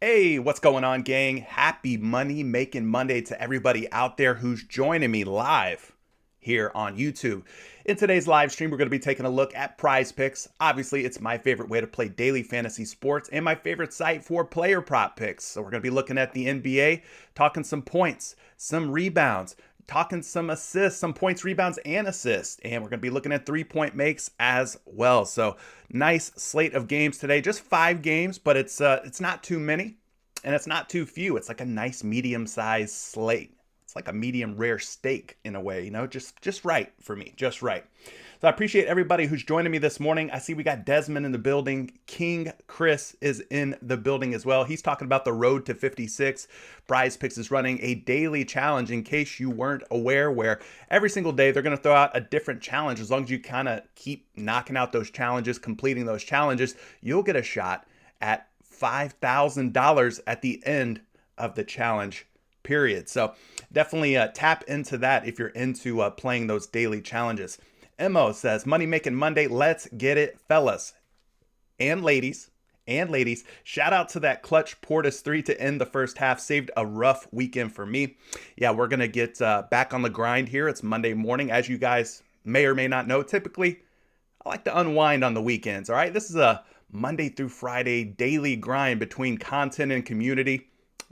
Hey, what's going on, gang? Happy Money Making Monday to everybody out there who's joining me live here on YouTube. In today's live stream, we're going to be taking a look at PrizePicks. Obviously, it's my favorite way to play daily fantasy sports and my favorite site for player prop picks. So we're going to be looking at the NBA, talking some points, some rebounds, talking some assists, some points, rebounds, and assists. And we're going to be looking at 3-point makes as well. So nice slate of games today. Just 5 games, but it's not too many and it's not too few. It's like a nice medium-sized slate. It's like a medium rare steak in a way, you know, just right for me, just right. So I appreciate everybody who's joining me this morning. I see we got Desmond in the building. King Chris is in the building as well. He's talking about the road to 56. PrizePicks is running a daily challenge, in case you weren't aware, where every single day they're going to throw out a different challenge. As long as you kind of keep knocking out those challenges, completing those challenges, you'll get a shot at $5,000 at the end of the challenge period. So definitely tap into that if you're into playing those daily challenges. Mo says, Money Making Monday, let's get it, fellas and ladies. Shout out to that clutch Portis 3 to end the first half. Saved a rough weekend for me. Yeah, we're going to get back on the grind here. It's Monday morning. As you guys may or may not know, typically I like to unwind on the weekends. All right, this is a Monday through Friday daily grind between content and community.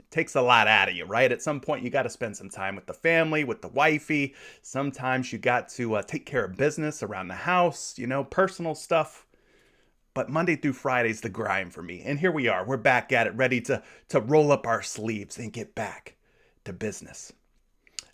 Takes a lot out of you, right? At some point, you got to spend some time with the family, with the wifey. Sometimes you got to take care of business around the house, you know, personal stuff. But Monday through Friday is the grind for me. And here we are. We're back at it, ready to roll up our sleeves and get back to business.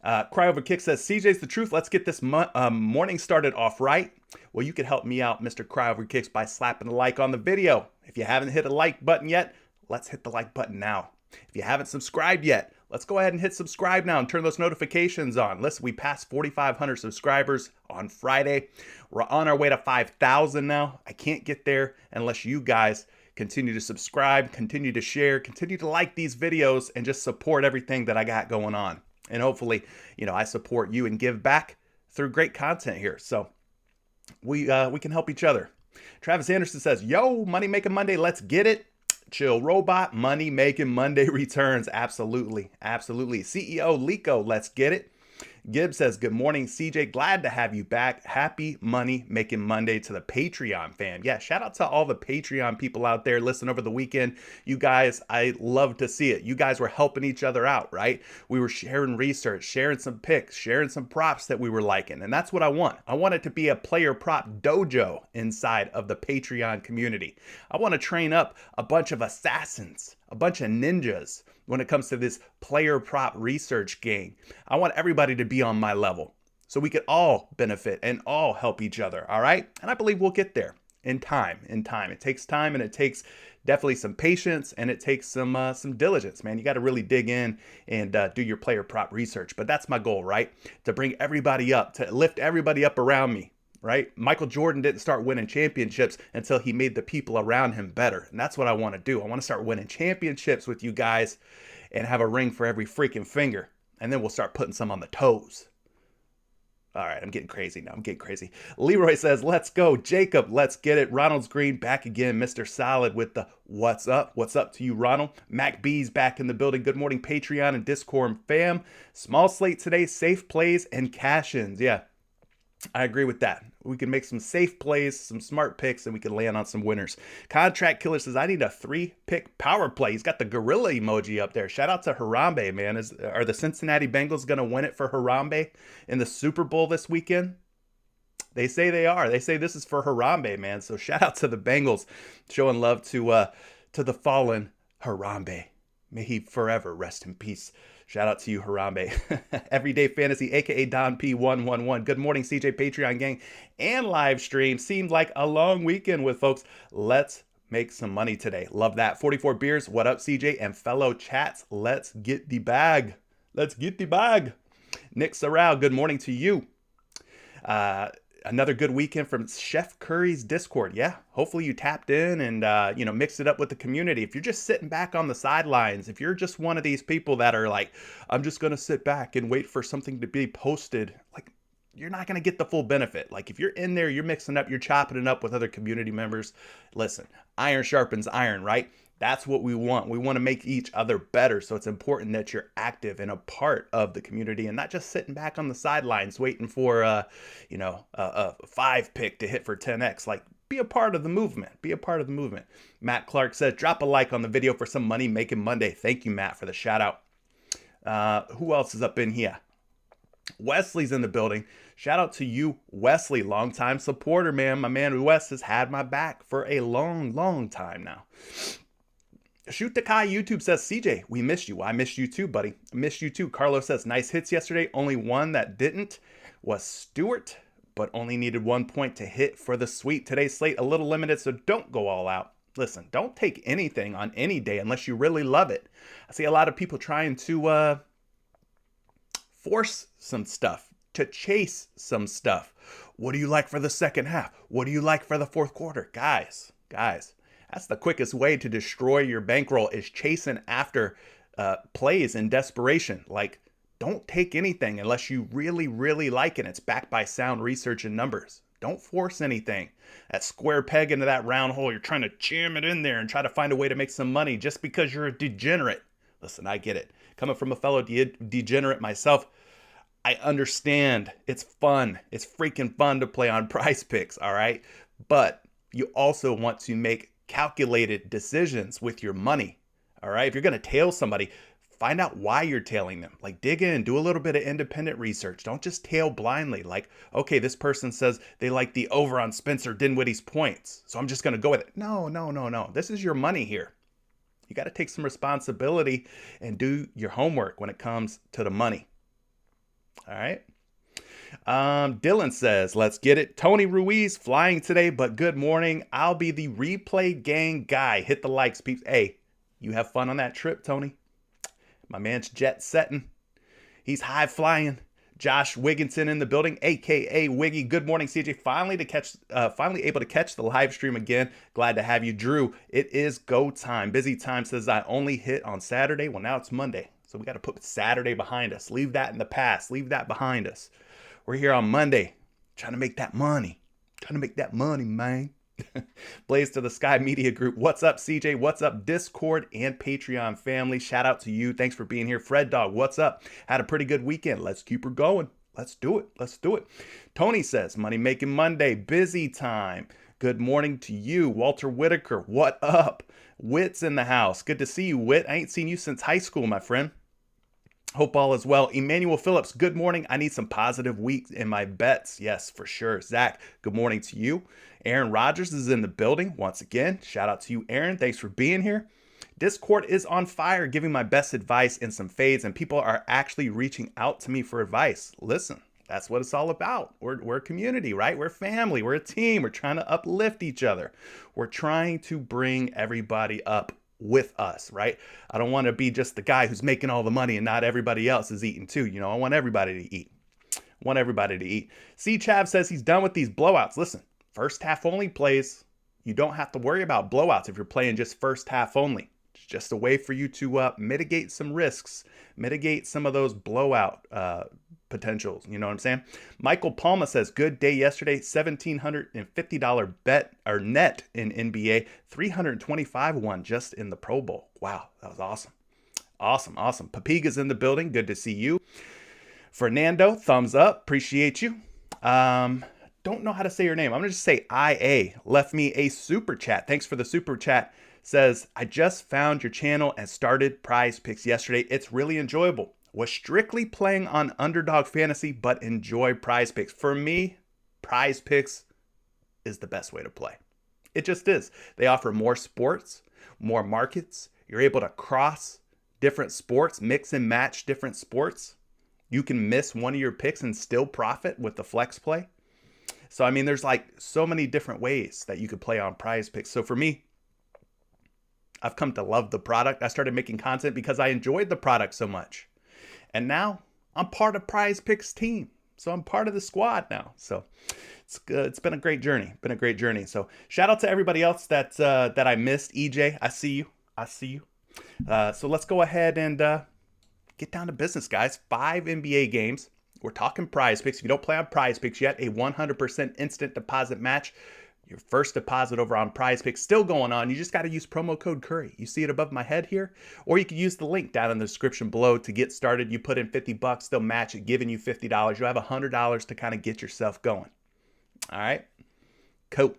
Cry Over Kick says, CJ's the truth. Let's get this morning started off right. Well, you could help me out, Mr. Cry Over Kicks, by slapping a like on the video. If you haven't hit a like button yet, let's hit the like button now. If you haven't subscribed yet, let's go ahead and hit subscribe now and turn those notifications on. Listen, we passed 4,500 subscribers on Friday. We're on our way to 5,000 now. I can't get there unless you guys continue to subscribe, continue to share, continue to like these videos, and just support everything that I got going on. And hopefully, you know, I support you and give back through great content here. So we can help each other. Travis Anderson says, yo, Money Making Monday, let's get it. Chill Robot, Money Making Monday returns. Absolutely. CEO Lico, let's get it. Gibbs says, good morning, CJ. Glad to have you back. Happy Money Making Monday to the Patreon fam. Yeah, shout out to all the Patreon people out there listening over the weekend. You guys, I love to see it. You guys were helping each other out, right? We were sharing research, sharing some picks, sharing some props that we were liking. And that's what I want. I want it to be a player prop dojo inside of the Patreon community. I want to train up a bunch of assassins, a bunch of ninjas when it comes to this player prop research game. I want everybody to be on my level so we could all benefit and all help each other, all right? And I believe we'll get there in time. It takes time and it takes definitely some patience, and it takes some diligence, man. You got to really dig in and do your player prop research. But that's my goal, right? To bring everybody up, to lift everybody up around me, right? Michael Jordan didn't start winning championships until he made the people around him better. And that's what I want to do. I want to start winning championships with you guys and have a ring for every freaking finger. And then we'll start putting some on the toes. All right, I'm getting crazy now. I'm getting crazy. Leroy says, let's go. Jacob, let's get it. Ronald's Green back again. Mr. Solid with the what's up. What's up to you, Ronald? Mac B's back in the building. Good morning, Patreon and Discord fam. Small slate today, safe plays and cash-ins. Yeah, I agree with that. We can make some safe plays, some smart picks, and we can land on some winners. Contract Killer says, I need a 3-pick power play. He's got the gorilla emoji up there. Shout out to Harambe, man. Are the Cincinnati Bengals going to win it for Harambe in the Super Bowl this weekend? They say they are. They say this is for Harambe, man. So shout out to the Bengals showing love to the fallen Harambe. May he forever rest in peace. Shout out to you, Harambe. Everyday Fantasy, a.k.a. Don P111. Good morning, CJ Patreon gang and live stream. Seemed like a long weekend with folks. Let's make some money today. Love that. 44 beers. What up, CJ? And fellow chats, let's get the bag. Let's get the bag. Nick Sorrell, good morning to you. Another good weekend from Chef Curry's Discord. Yeah, hopefully you tapped in and, mixed it up with the community. If you're just sitting back on the sidelines, if you're just one of these people that are like, I'm just going to sit back and wait for something to be posted, like, you're not going to get the full benefit. Like, if you're in there, you're mixing up, you're chopping it up with other community members. Listen, iron sharpens iron, right? That's what we want. We want to make each other better. So it's important that you're active and a part of the community and not just sitting back on the sidelines waiting for, a 5-pick to hit for 10x. Like, be a part of the movement. Be a part of the movement. Matt Clark says, drop a like on the video for some money making Monday. Thank you, Matt, for the shout out. Who else is up in here? Wesley's in the building. Shout out to you, Wesley, longtime supporter, man. My man Wes has had my back for a long time now. Shoot the Kai YouTube says, CJ, we missed you. I missed you too, buddy. I missed you too. Carlos says, nice hits yesterday. Only one that didn't was Stewart, but only needed 1 point to hit for the sweep. Today's slate a little limited, so don't go all out. Listen, don't take anything on any day unless you really love it. I see a lot of people trying to force some stuff, to chase some stuff. What do you like for the second half? What do you like for the fourth quarter? Guys, that's the quickest way to destroy your bankroll, is chasing after plays in desperation. Like, don't take anything unless you really like it. It's backed by sound research and numbers. Don't force anything. That square peg into that round hole, you're trying to jam it in there and try to find a way to make some money just because you're a degenerate. Listen, I get it. Coming from a fellow degenerate myself, I understand. It's fun. It's freaking fun to play on PrizePicks, all right? But you also want to make calculated decisions with your money. All right. If you're going to tail somebody, find out why you're tailing them. Like, dig in, do a little bit of independent research. Don't just tail blindly. Like, okay, this person says they like the over on Spencer Dinwiddie's points, so I'm just going to go with it. No. This is your money here. You got to take some responsibility and do your homework when it comes to the money. All right. Dylan says, let's get it. Tony Ruiz flying today, but good morning. I'll be the replay gang guy. Hit the likes, peeps. Hey, you have fun on that trip, Tony. My man's jet setting. He's high flying. Josh Wigginson in the building, aka Wiggy. Good morning, CJ. Finally able to catch the live stream again. Glad to have you, Drew. It is go time. Busy time says I only hit on Saturday. Well, now it's Monday, so we got to put Saturday behind us. Leave that in the past. Leave that behind us. We're here on Monday, trying to make that money. Man. Blaze to the Sky Media Group. What's up, CJ? What's up, Discord and Patreon family? Shout out to you. Thanks for being here. Fred Dog, what's up? Had a pretty good weekend. Let's keep her going. Let's do it. Tony says, Money Making Monday, busy time. Good morning to you. Walter Whitaker, what up? Wit's in the house. Good to see you, Wit. I ain't seen you since high school, my friend. Hope all is well. Emmanuel Phillips, good morning. I need some positive weeks in my bets. Yes, for sure. Zach, good morning to you. Aaron Rodgers is in the building once again. Shout out to you, Aaron. Thanks for being here. Discord is on fire, giving my best advice and some fades, and people are actually reaching out to me for advice. Listen, That's what it's all about. We're a community, right? We're family. We're a team. We're trying to uplift each other. We're trying to bring everybody up with us, right? I don't want to be just the guy who's making all the money and not everybody else is eating too. I want everybody to eat. C. Chav says he's done with these blowouts. Listen, first half only plays. You don't have to worry about blowouts if you're playing just first half only. It's just a way for you to mitigate some risks, mitigate some of those blowout potentials. You know what I'm saying? Michael Palma says, good day yesterday, $1,750 bet or net in NBA, 325 won just in the Pro Bowl. Wow, that was awesome. Awesome. Papiga's in the building. Good to see you. Fernando, thumbs up. Appreciate you. Don't know how to say your name. I'm going to just say IA. Left me a super chat. Thanks for the super chat. Says, I just found your channel and started PrizePicks yesterday. It's really enjoyable. Was strictly playing on underdog fantasy, but enjoy PrizePicks. For me, PrizePicks is the best way to play. It just is. They offer more sports, more markets. You're able to cross different sports, mix and match different sports. You can miss one of your picks and still profit with the flex play. So, I mean, there's like so many different ways that you could play on PrizePicks. So for me, I've come to love the product. I started making content because I enjoyed the product so much. And now I'm part of PrizePicks team. So I'm part of the squad now. So it's good. It's been a great journey. So shout out to everybody else that I missed. EJ, I see you. So let's go ahead and get down to business, guys. 5 NBA games. We're talking PrizePicks. If you don't play on PrizePicks yet, a 100% instant deposit match. Your first deposit over on PrizePicks still going on. You just got to use promo code Curry. You see it above my head here, or you can use the link down in the description below to get started. You put in $50, they'll match it, giving you $50. You'll have $100 to kind of get yourself going. All right, cool.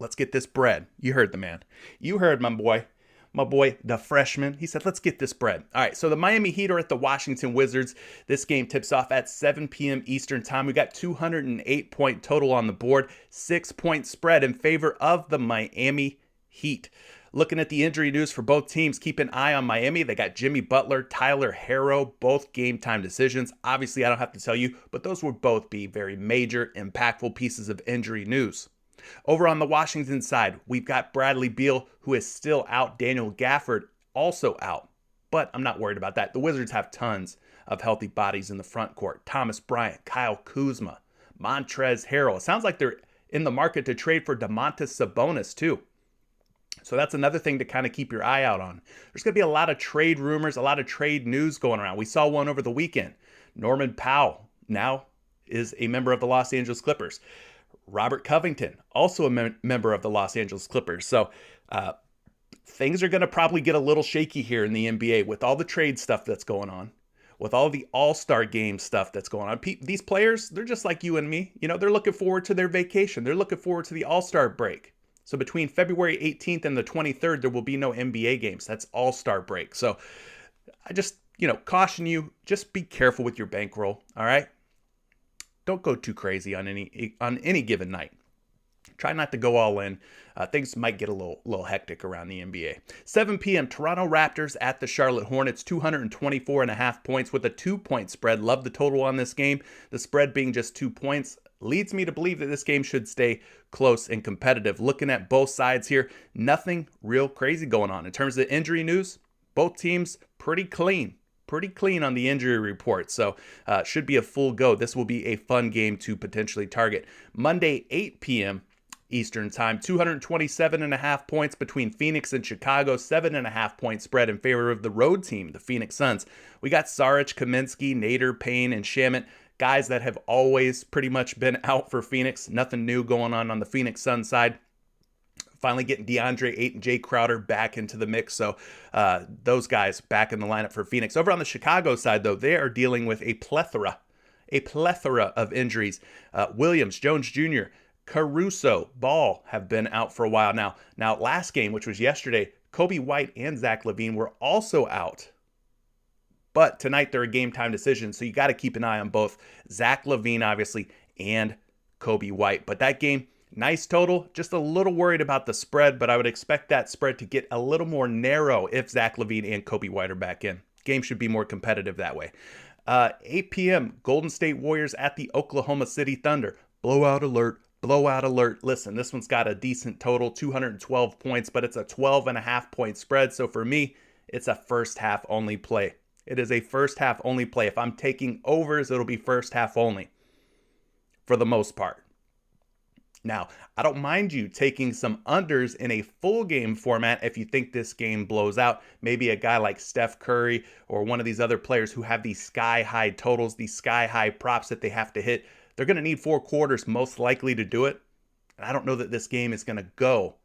Let's get this bread. You heard the man. You heard my boy, the freshman. He said, let's get this bread. All right, so the Miami Heat are at the Washington Wizards. This game tips off at 7 p.m. Eastern time. We got 208-point total on the board, 6-point spread in favor of the Miami Heat. Looking at the injury news for both teams, keep an eye on Miami. They got Jimmy Butler, Tyler Herro, both game time decisions. Obviously, I don't have to tell you, but those would both be very major, impactful pieces of injury news. Over on the Washington side, we've got Bradley Beal, who is still out. Daniel Gafford also out, but I'm not worried about that. The Wizards have tons of healthy bodies in the front court. Thomas Bryant, Kyle Kuzma, Montrezl Harrell. It sounds like they're in the market to trade for Domantas Sabonis too. So that's another thing to kind of keep your eye out on. There's going to be a lot of trade rumors, a lot of trade news going around. We saw one over the weekend. Norman Powell now is a member of the Los Angeles Clippers. Robert Covington, also a member of the Los Angeles Clippers. So things are going to probably get a little shaky here in the NBA with all the trade stuff that's going on, with all the all-star game stuff that's going on. These players, they're just like you and me. They're looking forward to their vacation. They're looking forward to the all-star break. So between February 18th and the 23rd, there will be no NBA games. That's all-star break. So I just, caution you, just be careful with your bankroll, all right? Don't go too crazy on any given night. Try not to go all in. Things might get a little hectic around the NBA. 7 p.m. Toronto Raptors at the Charlotte Hornets, 224.5 points with a 2-point spread. Love the total on this game. The spread being just 2 points leads me to believe that this game should stay close and competitive. Looking at both sides here, nothing real crazy going on. In terms of injury news, both teams pretty clean on the injury report. So should be a full go. This will be a fun game to potentially target. Monday, 8 p.m. Eastern time, 227.5 points between Phoenix and Chicago, 7.5-point spread in favor of the road team, the Phoenix Suns. We got Saric, Kaminsky, Nader, Payne, and Shamet, guys that have always pretty much been out for Phoenix. Nothing new going on the Phoenix Suns side. Finally getting DeAndre Ayton and Jay Crowder back into the mix. So those guys back in the lineup for Phoenix. Over on the Chicago side, though, they are dealing with a plethora of injuries. Williams, Jones Jr., Caruso, Ball have been out for a while now. Now, last game, which was yesterday, Kobe White and Zach LaVine were also out. But tonight, they're a game time decision, so you got to keep an eye on both Zach LaVine, obviously, and Kobe White. But that game, nice total, just a little worried about the spread, but I would expect that spread to get a little more narrow if Zach LaVine and Kobe White are back in. Game should be more competitive that way. 8 p.m., Golden State Warriors at the Oklahoma City Thunder. Blowout alert, blowout alert. Listen, this one's got a decent total, 212 points, but it's a 12.5 point spread. So for me, it's a first half only play. It is a first half only play. If I'm taking overs, it'll be first half only for the most part. Now, I don't mind you taking some unders in a full game format if you think this game blows out. Maybe a guy like Steph Curry or one of these other players who have these sky high totals, these sky high props that they have to hit. They're going to need 4 quarters most likely to do it. And I don't know that this game is going to go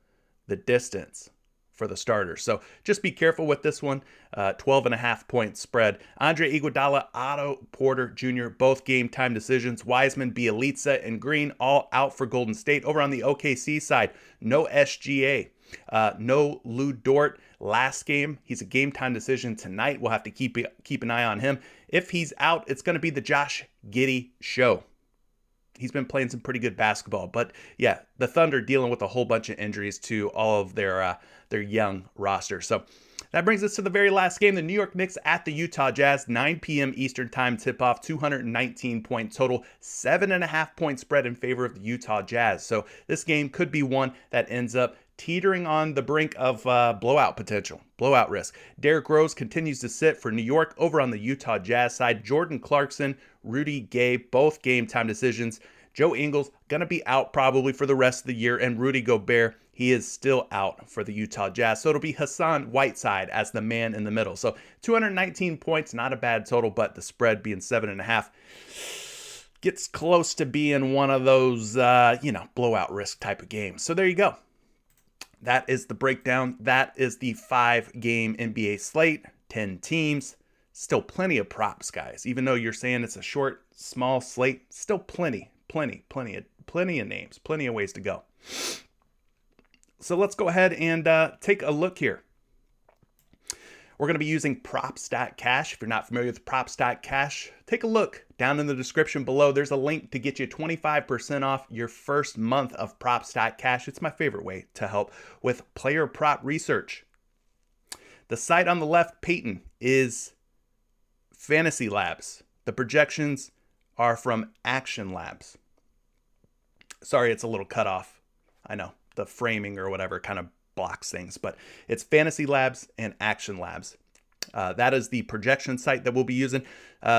the distance for the starters. So just be careful with this one. 12.5 point spread. Andre Iguodala, Otto Porter Jr., both game time decisions. Wiseman, Bielitsa, and Green all out for Golden State. Over on the OKC side, no SGA, no Lou Dort. Last game, he's a game time decision tonight. We'll have to keep an eye on him. If he's out, it's going to be the Josh Giddey show. He's been playing some pretty good basketball. But yeah, the Thunder dealing with a whole bunch of injuries to all of their young roster. So that brings us to the very last game, the New York Knicks at the Utah Jazz, 9 p.m. Eastern time tip-off, 219 point total, 7.5 point spread in favor of the Utah Jazz. So this game could be one that ends up teetering on the brink of blowout potential, blowout risk. Derrick Rose continues to sit for New York. Over on the Utah Jazz side, Jordan Clarkson, Rudy Gay, both game time decisions. Joe Ingles going to be out probably for the rest of the year, and Rudy Gobert, he is still out for the Utah Jazz. So it'll be Hassan Whiteside as the man in the middle. So 219 points, not a bad total, but the spread being 7.5 gets close to being one of those, blowout risk type of games. So there you go. That is the breakdown. That is the 5-game NBA slate, 10 teams. Still plenty of props, guys. Even though you're saying it's a short, small slate, still plenty of names, plenty of ways to go. So let's go ahead and take a look here. We're going to be using Props.Cash. If you're not familiar with Props.Cash, take a look down in the description below. There's a link to get you 25% off your first month of Props.Cash. It's my favorite way to help with player prop research. The site on the left, Peyton, is Fantasy Labs. The projections are from Action Labs. Sorry, it's a little cut off. I know the framing or whatever kind of blocks things, but it's Fantasy Labs and Action Labs. That is the projection site that we'll be using.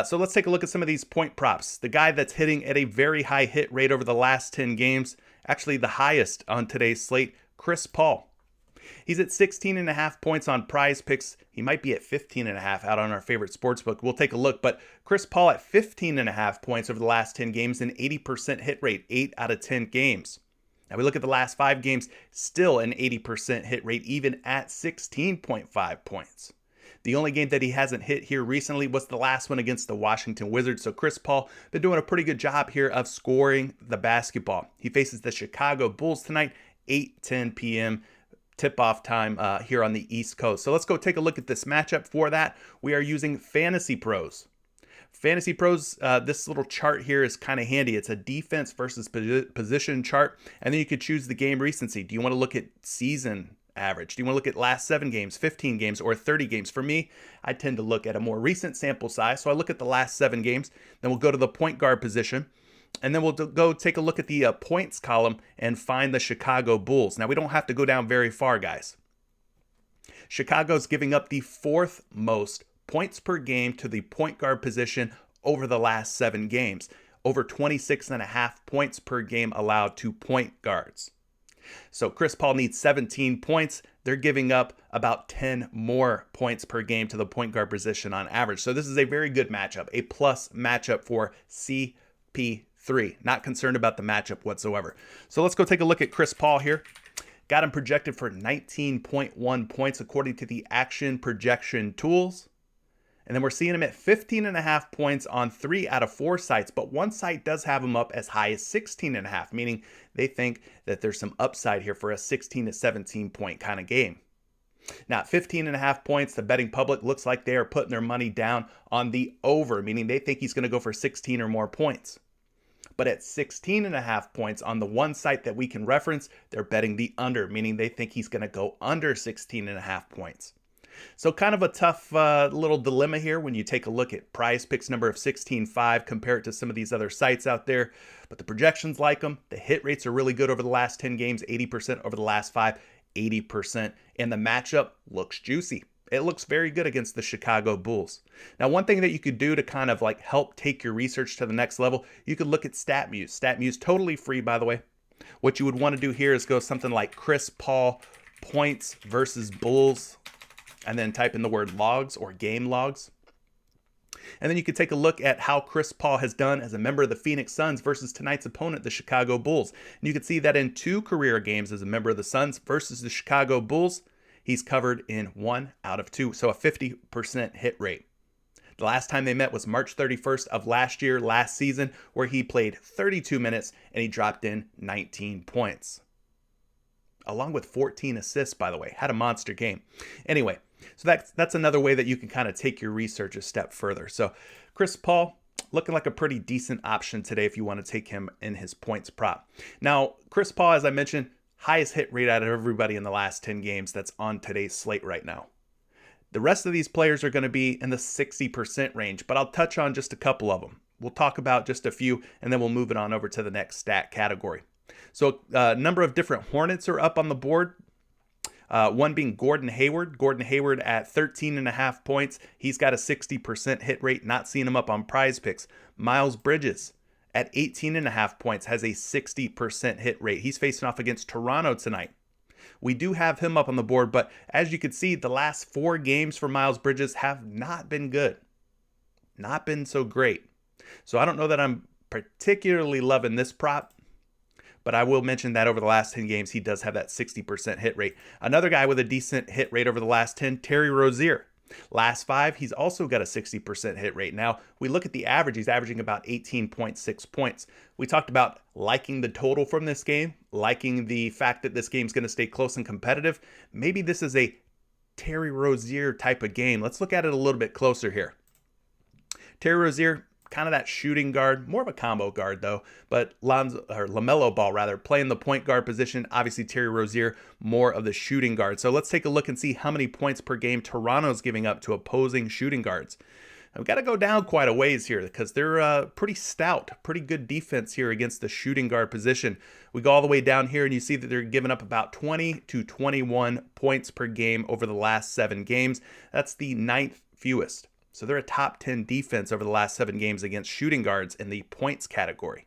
So let's take a look at some of these point props. The guy that's hitting at a very high hit rate over the last 10 games, actually the highest on today's slate, Chris Paul. He's at 16.5 points on PrizePicks. He might be at 15.5 out on our favorite sportsbook. We'll take a look. But Chris Paul at 15.5 points over the last 10 games, an 80% hit rate, 8 out of 10 games. Now we look at the last 5 games, still an 80% hit rate, even at 16.5 points. The only game that he hasn't hit here recently was the last one against the Washington Wizards. So Chris Paul been doing a pretty good job here of scoring the basketball. He faces the Chicago Bulls tonight, 8:10 p.m. tip-off time here on the East Coast. So let's go take a look at this matchup. For that, we are using Fantasy Pros. Fantasy Pros, this little chart here is kind of handy. It's a defense versus position chart, and then you could choose the game recency. Do you want to look at season average? Do you want to look at last 7 games, 15 games, or 30 games? For me, I tend to look at a more recent sample size, so I look at the last 7 games. Then we'll go to the point guard position, and then we'll go take a look at the points column and find the Chicago Bulls. Now, we don't have to go down very far, guys. Chicago's giving up the 4th most points per game to the point guard position over the last 7 games. Over 26.5 points per game allowed to point guards. So Chris Paul needs 17 points. They're giving up about 10 more points per game to the point guard position on average. So this is a very good matchup, a plus matchup for CP3. Not concerned about the matchup whatsoever. So let's go take a look at Chris Paul here. Got him projected for 19.1 points according to the action projection tools. And then we're seeing him at 15.5 points on 3 out of 4 sites, but one site does have him up as high as 16.5, meaning they think that there's some upside here for a 16 to 17 point kind of game. Now, at 15.5 points, the betting public looks like they are putting their money down on the over, meaning they think he's going to go for 16 or more points. But at 16.5 points on the one site that we can reference, they're betting the under, meaning they think he's going to go under 16.5 points. So kind of a tough little dilemma here when you take a look at PrizePicks number of 16.5, compare it to some of these other sites out there. But the projections like them. The hit rates are really good over the last 10 games, 80% over the last 5, 80%. And the matchup looks juicy. It looks very good against the Chicago Bulls. Now, one thing that you could do to kind of like help take your research to the next level, you could look at StatMuse. StatMuse, totally free, by the way. What you would want to do here is go something like Chris Paul points versus Bulls, and then type in the word logs or game logs. And then you could take a look at how Chris Paul has done as a member of the Phoenix Suns versus tonight's opponent, the Chicago Bulls. And you can see that in 2 career games as a member of the Suns versus the Chicago Bulls, he's covered in 1 out of 2, so a 50% hit rate. The last time they met was March 31st of last season, where he played 32 minutes and he dropped in 19 points. Along with 14 assists, by the way. Had a monster game. Anyway, so that's another way that you can kind of take your research a step further. So Chris Paul, looking like a pretty decent option today if you want to take him in his points prop. Now, Chris Paul, as I mentioned, highest hit rate out of everybody in the last 10 games that's on today's slate right now. The rest of these players are going to be in the 60% range, but I'll touch on just a couple of them. We'll talk about just a few, and then we'll move it on over to the next stat category. So a number of different Hornets are up on the board. One being Gordon Hayward. Gordon Hayward at 13.5 points. He's got a 60% hit rate. Not seeing him up on PrizePicks. Miles Bridges at 18.5 points has a 60% hit rate. He's facing off against Toronto tonight. We do have him up on the board, but as you can see, the last 4 games for Miles Bridges have not been good. Not been so great. So I don't know that I'm particularly loving this prop, but I will mention that over the last 10 games, he does have that 60% hit rate. Another guy with a decent hit rate over the last 10, Terry Rozier. Last 5, he's also got a 60% hit rate. Now, we look at the average, he's averaging about 18.6 points. We talked about liking the total from this game, liking the fact that this game's going to stay close and competitive. Maybe this is a Terry Rozier type of game. Let's look at it a little bit closer here. Terry Rozier, kind of that shooting guard, more of a combo guard though, but LaMelo Ball rather, playing the point guard position. Obviously Terry Rozier, more of the shooting guard. So let's take a look and see how many points per game Toronto's giving up to opposing shooting guards. I've got to go down quite a ways here because they're pretty stout, pretty good defense here against the shooting guard position. We go all the way down here and you see that they're giving up about 20 to 21 points per game over the last 7 games. That's the 9th fewest. So they're a top 10 defense over the last 7 games against shooting guards in the points category.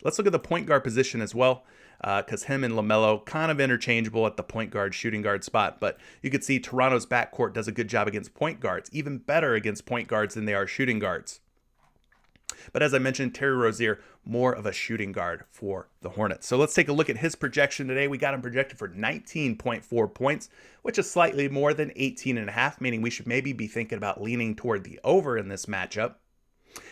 Let's look at the point guard position as well, because him and LaMelo kind of interchangeable at the point guard, shooting guard spot. But you can see Toronto's backcourt does a good job against point guards, even better against point guards than they are shooting guards. But as I mentioned, Terry Rozier, more of a shooting guard for the Hornets. So let's take a look at his projection today. We got him projected for 19.4 points, which is slightly more than 18.5, meaning we should maybe be thinking about leaning toward the over in this matchup.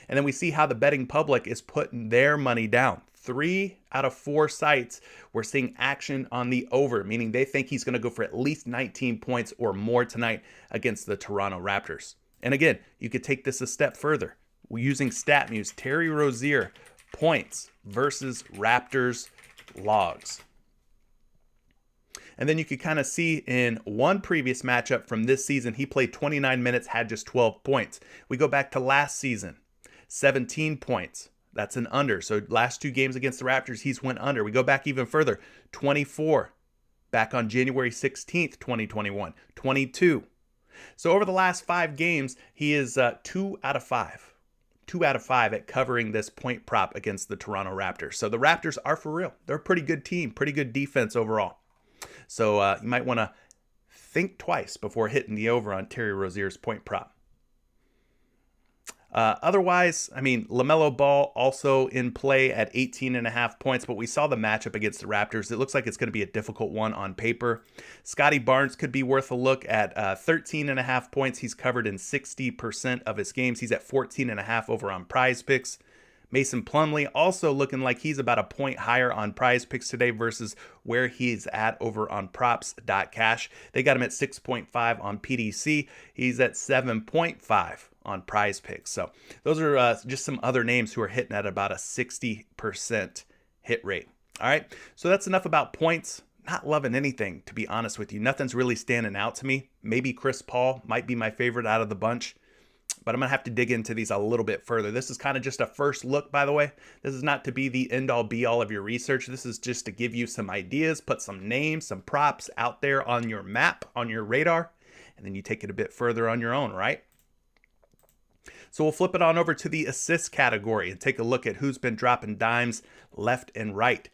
And then we see how the betting public is putting their money down. 3 out of 4 sites, we're seeing action on the over, meaning they think he's going to go for at least 19 points or more tonight against the Toronto Raptors. And again, you could take this a step further. We're using StatMuse, Terry Rozier, points versus Raptors logs. And then you could kind of see in one previous matchup from this season, he played 29 minutes, had just 12 points. We go back to last season, 17 points. That's an under. So last 2 games against the Raptors, he's went under. We go back even further, 24, back on January 16th, 2021, 22. So over the last 5 games, he is 2 out of 5. 2 out of 5 at covering this point prop against the Toronto Raptors. So the Raptors are for real. They're a pretty good team, pretty good defense overall. So you might want to think twice before hitting the over on Terry Rozier's point prop. Otherwise, I mean, LaMelo Ball also in play at 18.5 points, but we saw the matchup against the Raptors. It looks like it's going to be a difficult one on paper. Scotty Barnes could be worth a look at 13.5 points. He's covered in 60% of his games. He's at 14.5 over on PrizePicks. Mason Plumlee also looking like he's about a point higher on PrizePicks today versus where he's at over on props.cash. They got him at 6.5 on PDC. He's at 7.5 on PrizePicks. So those are just some other names who are hitting at about a 60% hit rate. All right, so that's enough about points. not loving anything, to be honest with you. Nothing's really standing out to me. Maybe Chris Paul might be my favorite out of the bunch, but I'm going to have to dig into these a little bit further. This is kind of just a first look, by the way. This is not to be the end-all be-all of your research. This is just to give you some ideas, put some names, some props out there on your map, on your radar, and then you take it a bit further on your own, right? So we'll flip it on over to the assist category and take a look at who's been dropping dimes left and right.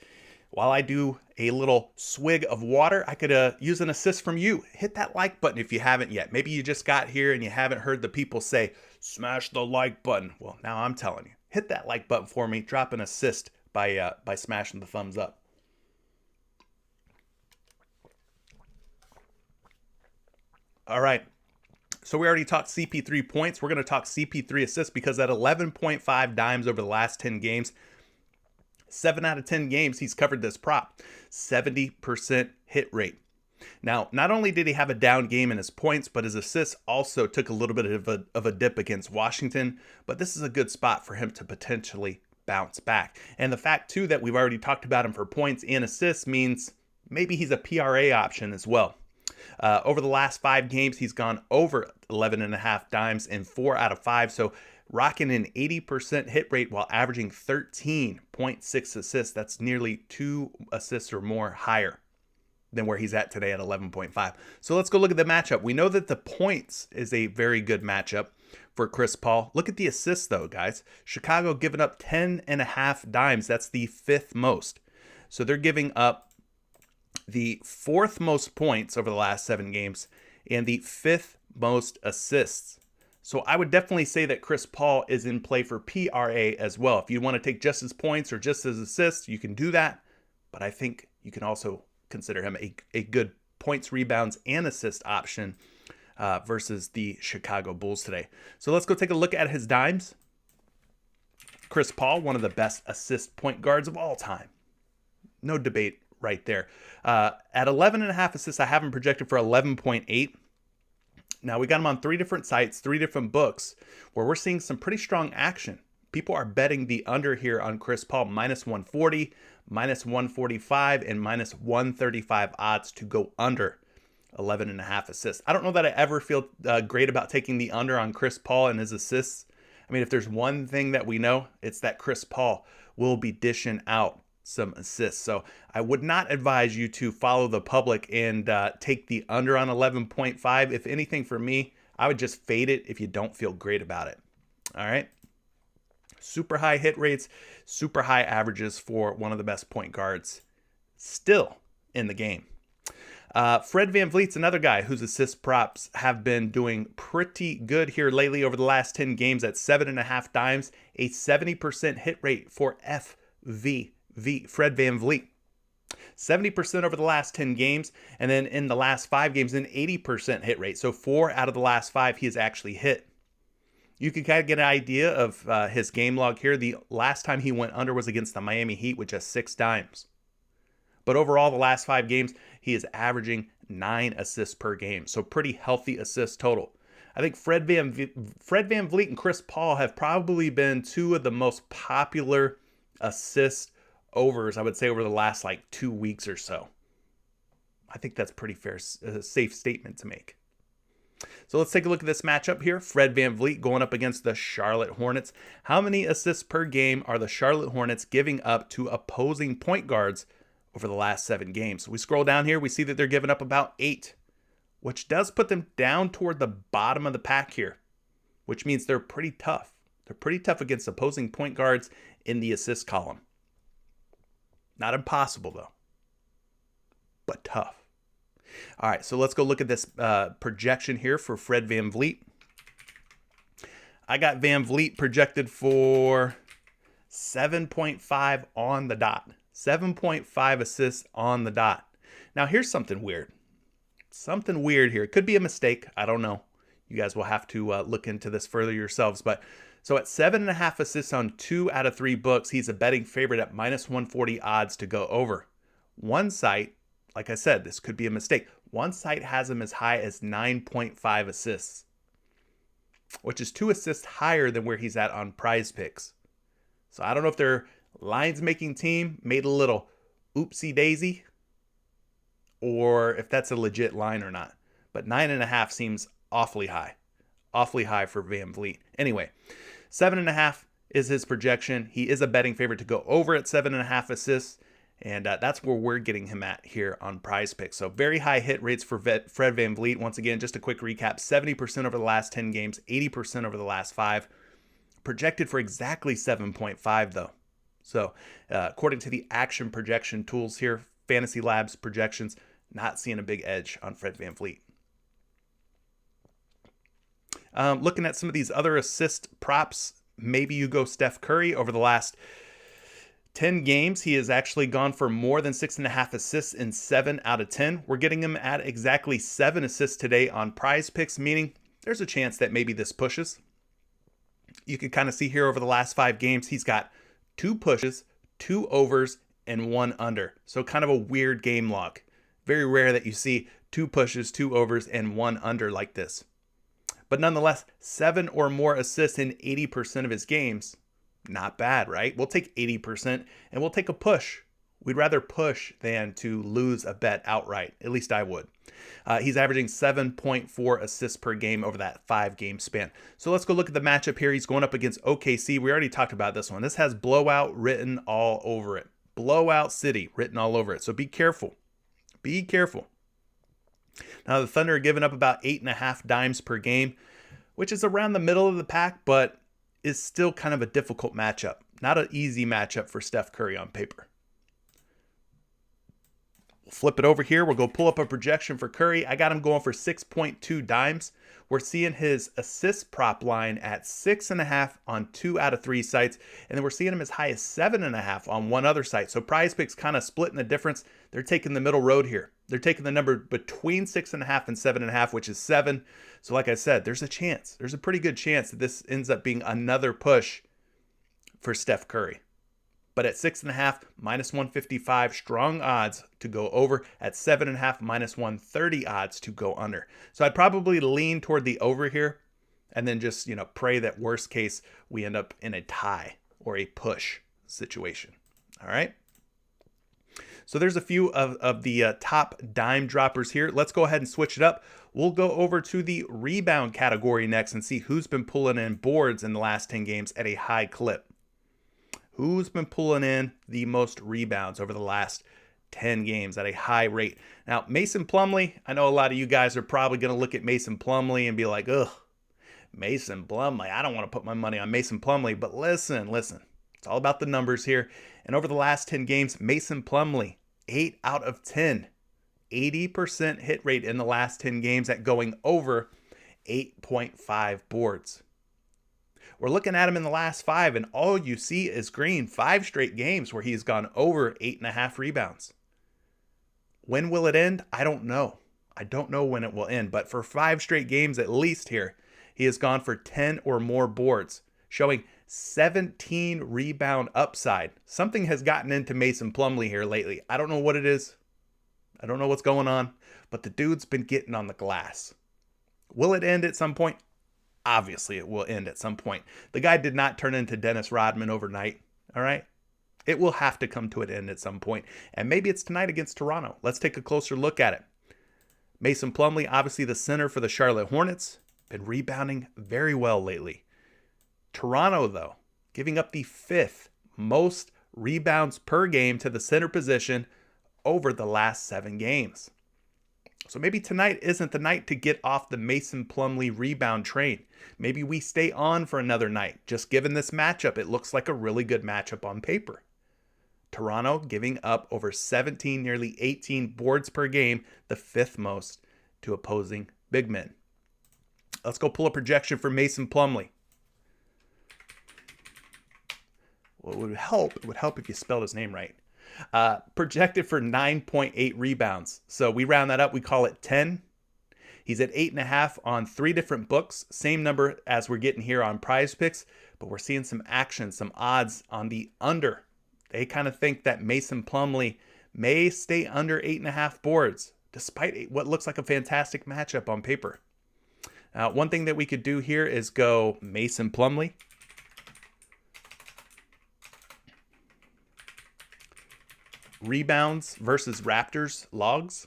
While I do a little swig of water, I could use an assist from you. Hit that like button if you haven't yet. Maybe you just got here and you haven't heard the people say, smash the like button. Well, now I'm telling you, hit that like button for me. Drop an assist by smashing the thumbs up. All right. So we already talked CP3 points. We're going to talk CP3 assists because at 11.5 dimes over the last 10 games, 7 out of 10 games, he's covered this prop. 70% hit rate. Now, not only did he have a down game in his points, but his assists also took a little bit of a dip against Washington. But this is a good spot for him to potentially bounce back. And the fact, too, that we've already talked about him for points and assists means maybe he's a PRA option as well. Over the last 5 games, he's gone over 11.5 dimes in 4 out of 5. So rocking an 80% hit rate while averaging 13.6 assists. That's nearly 2 assists or more higher than where he's at today at 11.5. So let's go look at the matchup. We know that the points is a very good matchup for Chris Paul. Look at the assists though, guys. Chicago giving up 10.5 dimes. That's the 5th most. So they're giving up the 4th most points over the last 7 games and the 5th most assists. So I would definitely say that Chris Paul is in play for PRA as well. If you want to take just his points or just his assists, you can do that. But I think you can also consider him a good points, rebounds, and assist option versus the Chicago Bulls today. So let's go take a look at his dimes. Chris Paul, one of the best assist point guards of all time. No debate right there. At 11.5 assists, I have him projected for 11.8. Now, we got him on 3 different sites, 3 different books, where we're seeing some pretty strong action. People are betting the under here on Chris Paul, minus 140, minus 145, and minus 135 odds to go under 11.5 assists. I don't know that I ever feel great about taking the under on Chris Paul and his assists. I mean, if there's one thing that we know, it's that Chris Paul will be dishing out some assists. So I would not advise you to follow the public and take the under on 11.5. If anything, for me, I would just fade it if you don't feel great about it. All right. Super high hit rates, super high averages for one of the best point guards still in the game. Fred VanVleet's another guy whose assist props have been doing pretty good here lately over the last 10 games at 7.5 dimes, a 70% hit rate for FVV. Fred VanVleet. 70% over the last 10 games, and then in the last 5 games, an 80% hit rate. So 4 out of the last 5 he has actually hit. You can kind of get an idea of his game log here. The last time he went under was against the Miami Heat with just 6 dimes. But overall, the last 5 games, he is averaging 9 assists per game. So pretty healthy assist total. I think Fred VanVleet and Chris Paul have probably been 2 of the most popular assist overs, I would say, over the last 2 weeks or so. I think that's pretty fair, safe statement to make. So let's take a look at this matchup here. Fred VanVleet going up against the Charlotte Hornets. How many assists per game are the Charlotte Hornets giving up to opposing point guards over the last 7 games? So we scroll down here, we see that they're giving up about 8, which does put them down toward the bottom of the pack here, which means they're pretty tough. They're pretty tough against opposing point guards in the assist column. Not impossible, though, but tough. All right, so let's go look at this projection here for Fred VanVleet. I got VanVleet projected for 7.5 on the dot. 7.5 assists on the dot. Now, here's something weird. Something weird here. It could be a mistake. I don't know. You guys will have to look into this further yourselves. But so at 7.5 assists on 2 out of 3 books, he's a betting favorite at minus 140 odds to go over. One site, like I said, this could be a mistake. One site has him as high as 9.5 assists, which is 2 assists higher than where he's at on PrizePicks. So I don't know if their lines making team made a little oopsie daisy or if that's a legit line or not. But 9.5 seems awfully high for Van Vliet. Anyway, 7.5 is his projection. He is a betting favorite to go over at 7.5 assists. And that's where we're getting him at here on PrizePicks. So very high hit rates for Fred Van Vliet. Once again, just a quick recap, 70% over the last 10 games, 80% over the last 5. Projected for exactly 7.5 though. So according to the action projection tools here, Fantasy Labs projections, not seeing a big edge on Fred Van Vliet. Looking at some of these other assist props, maybe you go Steph Curry. Over the last 10 games, he has actually gone for more than 6.5 assists in 7 out of 10. We're getting him at exactly 7 assists today on PrizePicks, meaning there's a chance that maybe this pushes. You can kind of see here over the last 5 games, he's got 2 pushes, 2 overs, and 1 under. So kind of a weird game log. Very rare that you see 2 pushes, 2 overs, and 1 under like this. But nonetheless, 7 or more assists in 80% of his games. Not bad, right? We'll take 80% and we'll take a push. We'd rather push than to lose a bet outright. At least I would. He's averaging 7.4 assists per game over that 5-game span. So let's go look at the matchup here. He's going up against OKC. We already talked about this one. This has blowout written all over it. Blowout City written all over it. So be careful. Be careful. Now the Thunder are giving up about 8.5 dimes per game, which is around the middle of the pack, but is still kind of a difficult matchup. Not an easy matchup for Steph Curry on paper. We'll flip it over here. We'll go pull up a projection for Curry. I got him going for 6.2 dimes. We're seeing his assist prop line at 6.5 on 2 out of 3 sites. And then we're seeing him as high as 7.5 on 1 other site. So PrizePicks kind of splitting the difference. They're taking the middle road here. They're taking the number between 6.5 and 7.5, which is 7. So like I said, there's a chance. There's a pretty good chance that this ends up being another push for Steph Curry. But at 6.5, minus 155, strong odds to go over. At 7.5, minus 130 odds to go under. So I'd probably lean toward the over here and then just, pray that worst case we end up in a tie or a push situation. All right. So there's a few of the top dime droppers here. Let's go ahead and switch it up. We'll go over to the rebound category next and see who's been pulling in boards in the last 10 games at a high clip. Who's been pulling in the most rebounds over the last 10 games at a high rate? Now, Mason Plumlee, I know a lot of you guys are probably going to look at Mason Plumlee and be like, ugh, Mason Plumlee. I don't want to put my money on Mason Plumlee. But listen. It's all about the numbers here. And over the last 10 games, Mason Plumlee, 8 out of 10. 80% hit rate in the last 10 games at going over 8.5 boards. We're looking at him in the last 5, and all you see is green. 5 straight games where he's gone over 8.5 rebounds. When will it end? I don't know. I don't know when it will end, but for 5 straight games at least here, he has gone for 10 or more boards, showing 17 rebound upside. Something has gotten into Mason Plumlee here lately. I don't know what it is. I don't know what's going on, but the dude's been getting on the glass. Will it end at some point? Obviously, it will end at some point. The guy did not turn into Dennis Rodman overnight, all right? It will have to come to an end at some point, and maybe it's tonight against Toronto. Let's take a closer look at it. Mason Plumlee, obviously the center for the Charlotte Hornets, been rebounding very well lately. Toronto, though, giving up the 5th most rebounds per game to the center position over the last 7 games. So maybe tonight isn't the night to get off the Mason Plumlee rebound train. Maybe we stay on for another night. Just given this matchup, it looks like a really good matchup on paper. Toronto giving up over 17, nearly 18 boards per game, the 5th most to opposing big men. Let's go pull a projection for Mason Plumlee. Well, it would help if you spelled his name right. Projected for 9.8 rebounds. So we round that up. We call it 10. He's at 8.5 on 3 different books. Same number as we're getting here on PrizePicks, but we're seeing some action, some odds on the under. They kind of think that Mason Plumlee may stay under 8.5 boards, despite what looks like a fantastic matchup on paper. One thing that we could do here is go Mason Plumlee. Rebounds versus Raptors logs.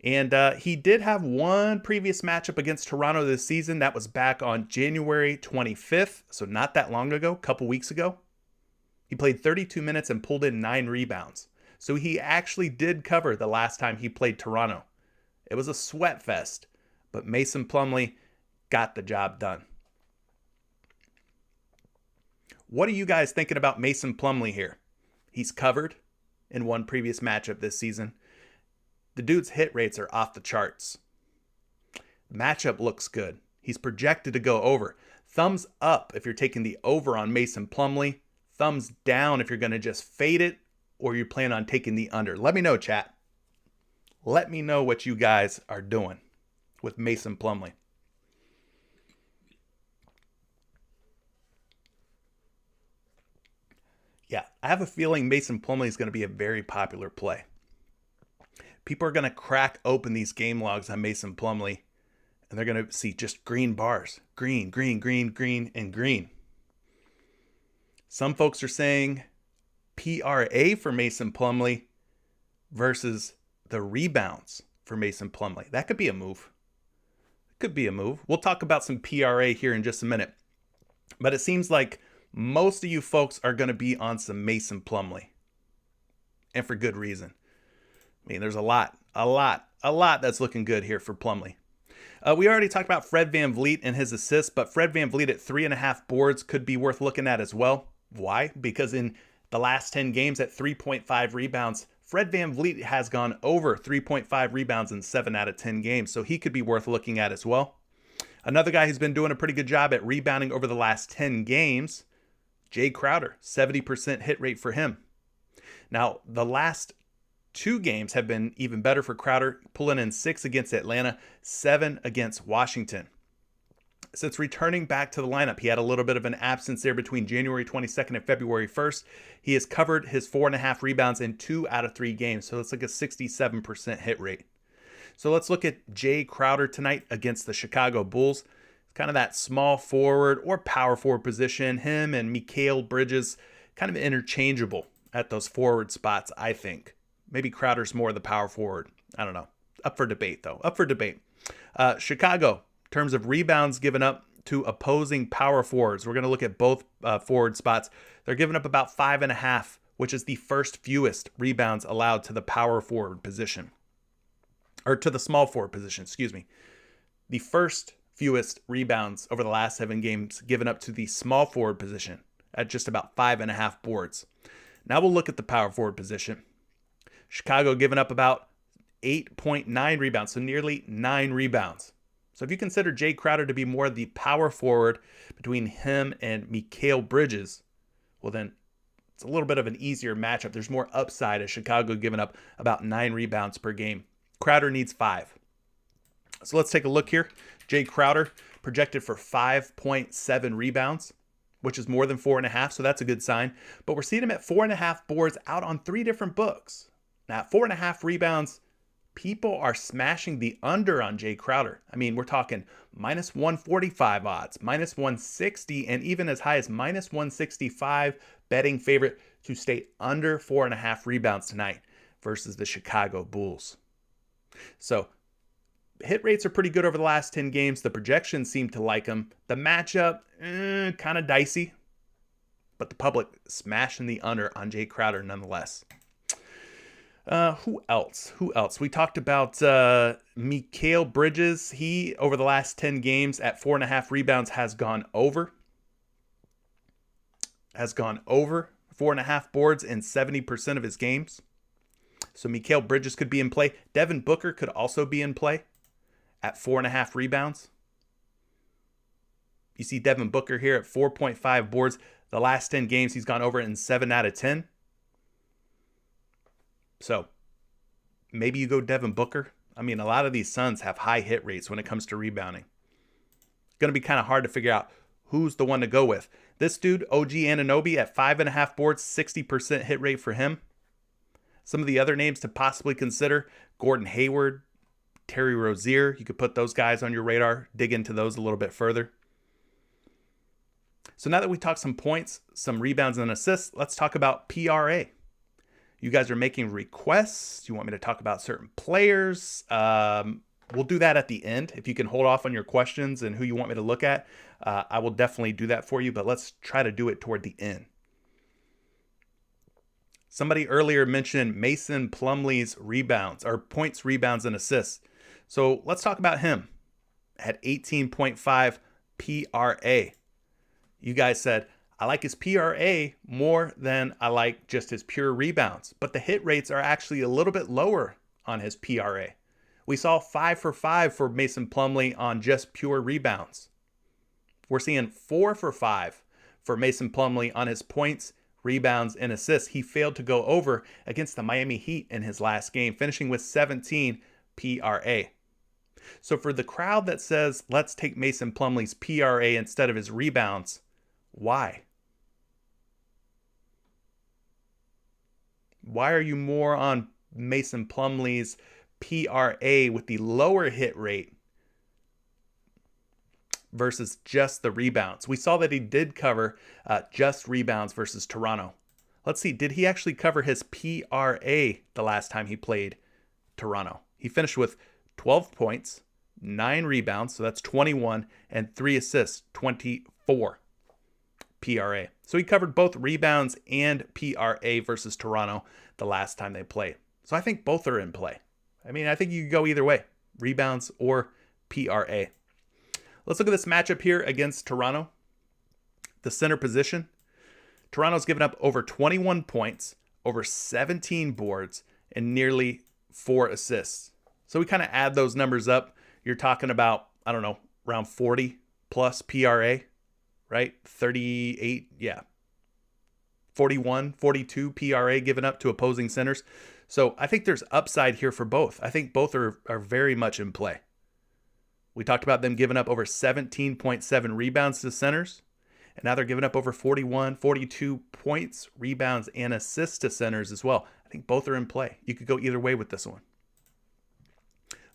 And he did have one previous matchup against Toronto this season. That was back on January 25th, so not that long ago, a couple weeks ago. He played 32 minutes and pulled in 9 rebounds. So he actually did cover the last time he played Toronto. It was a sweat fest, but Mason Plumlee got the job done. What are you guys thinking about Mason Plumlee here? He's covered in one previous matchup this season. The dude's hit rates are off the charts. The matchup looks good. He's projected to go over. Thumbs up if you're taking the over on Mason Plumlee. Thumbs down if you're going to just fade it or you plan on taking the under. Let me know, chat. Let me know what you guys are doing with Mason Plumlee. Yeah, I have a feeling Mason Plumlee is going to be a very popular play. People are going to crack open these game logs on Mason Plumlee, and they're going to see just green bars. Green, green, green, green, and green. Some folks are saying PRA for Mason Plumlee versus the rebounds for Mason Plumlee. That could be a move. Could be a move. We'll talk about some PRA here in just a minute. But it seems like most of you folks are going to be on some Mason Plumlee. And for good reason. I mean, there's a lot that's looking good here for Plumlee. We already talked about Fred VanVleet and his assists, but Fred VanVleet at 3.5 boards could be worth looking at as well. Why? Because in the last 10 games at 3.5 rebounds, Fred VanVleet has gone over 3.5 rebounds in 7 out of 10 games, so he could be worth looking at as well. Another guy who's been doing a pretty good job at rebounding over the last 10 games, Jay Crowder, 70% hit rate for him. Now, the last 2 games have been even better for Crowder, pulling in 6 against Atlanta, 7 against Washington. Since returning back to the lineup, he had a little bit of an absence there between January 22nd and February 1st. He has covered his 4.5 rebounds in 2 out of 3 games, so that's like a 67% hit rate. So let's look at Jay Crowder tonight against the Chicago Bulls. It's kind of that small forward or power forward position. Him and Mikal Bridges kind of interchangeable at those forward spots, I think. Maybe Crowder's more the power forward. I don't know. Up for debate, though. Up for debate. Chicago, in terms of rebounds given up to opposing power forwards, we're going to look at both forward spots. They're giving up about 5.5, which is the first fewest rebounds allowed to the power forward position. Or to the small forward position, excuse me. The first fewest rebounds over the last 7 games given up to the small forward position at just about 5.5 boards. Now we'll look at the power forward position. Chicago giving up about 8.9 rebounds, so nearly 9 rebounds. So if you consider Jay Crowder to be more the power forward between him and Mikal Bridges, well then it's a little bit of an easier matchup. There's more upside as Chicago giving up about 9 rebounds per game. Crowder needs 5. So let's take a look here. Jay Crowder projected for 5.7 rebounds, which is more than 4.5, so that's a good sign. But we're seeing him at 4.5 boards out on 3 different books. Now, at 4.5 rebounds, people are smashing the under on Jay Crowder. I mean, we're talking minus 145 odds, minus 160, and even as high as minus 165 betting favorite to stay under 4.5 rebounds tonight versus the Chicago Bulls. So hit rates are pretty good over the last 10 games. The projections seem to like him. The matchup, kind of dicey, but the public smashing the under on Jay Crowder nonetheless. Who else? We talked about Mikal Bridges. He, over the last 10 games at 4.5 rebounds, has gone over 4.5 boards in 70% of his games. So Mikal Bridges could be in play. Devin Booker could also be in play at 4.5 rebounds. You see Devin Booker here at 4.5 boards. The last 10 games, he's gone over in 7 out of 10. So maybe you go Devin Booker. I mean, a lot of these Suns have high hit rates when it comes to rebounding. It's going to be kind of hard to figure out who's the one to go with. This dude, OG Anunoby, at 5.5 boards, 60% hit rate for him. Some of the other names to possibly consider, Gordon Hayward, Terry Rozier. You could put those guys on your radar, dig into those a little bit further. So now that we talked some points, some rebounds and assists, let's talk about PRA. You guys are making requests. You want me to talk about certain players? We'll do that at the end. If you can hold off on your questions and who you want me to look at, I will definitely do that for you, but let's try to do it toward the end. Somebody earlier mentioned Mason Plumlee's rebounds, or points, rebounds, and assists. So let's talk about him. At 18.5 PRA. You guys said, I like his PRA more than I like just his pure rebounds, but the hit rates are actually a little bit lower on his PRA. We saw 5 for 5 for Mason Plumlee on just pure rebounds. We're seeing 4 for 5 for Mason Plumlee on his points, rebounds, and assists. He failed to go over against the Miami Heat in his last game, finishing with 17 PRA. So for the crowd that says, let's take Mason Plumlee's PRA instead of his rebounds, why? Why are you more on Mason Plumlee's PRA with the lower hit rate versus just the rebounds? We saw that he did cover just rebounds versus Toronto. Let's see, did he actually cover his PRA the last time he played Toronto? He finished with 12 points, 9 rebounds, so that's 21, and 3 assists, 24 PRA. So he covered both rebounds and PRA versus Toronto the last time they played. So I think both are in play. I mean, I think you could go either way, rebounds or PRA. Let's look at this matchup here against Toronto. The center position. Toronto's given up over 21 points, over 17 boards, and nearly 4 assists. So we kind of add those numbers up. You're talking about, I don't know, around 40 plus PRA, right? 38, yeah. 41, 42 PRA given up to opposing centers. So I think there's upside here for both. I think both are very much in play. We talked about them giving up over 17.7 rebounds to centers. And now they're giving up over 41, 42 points, rebounds, and assists to centers as well. I think both are in play. You could go either way with this one.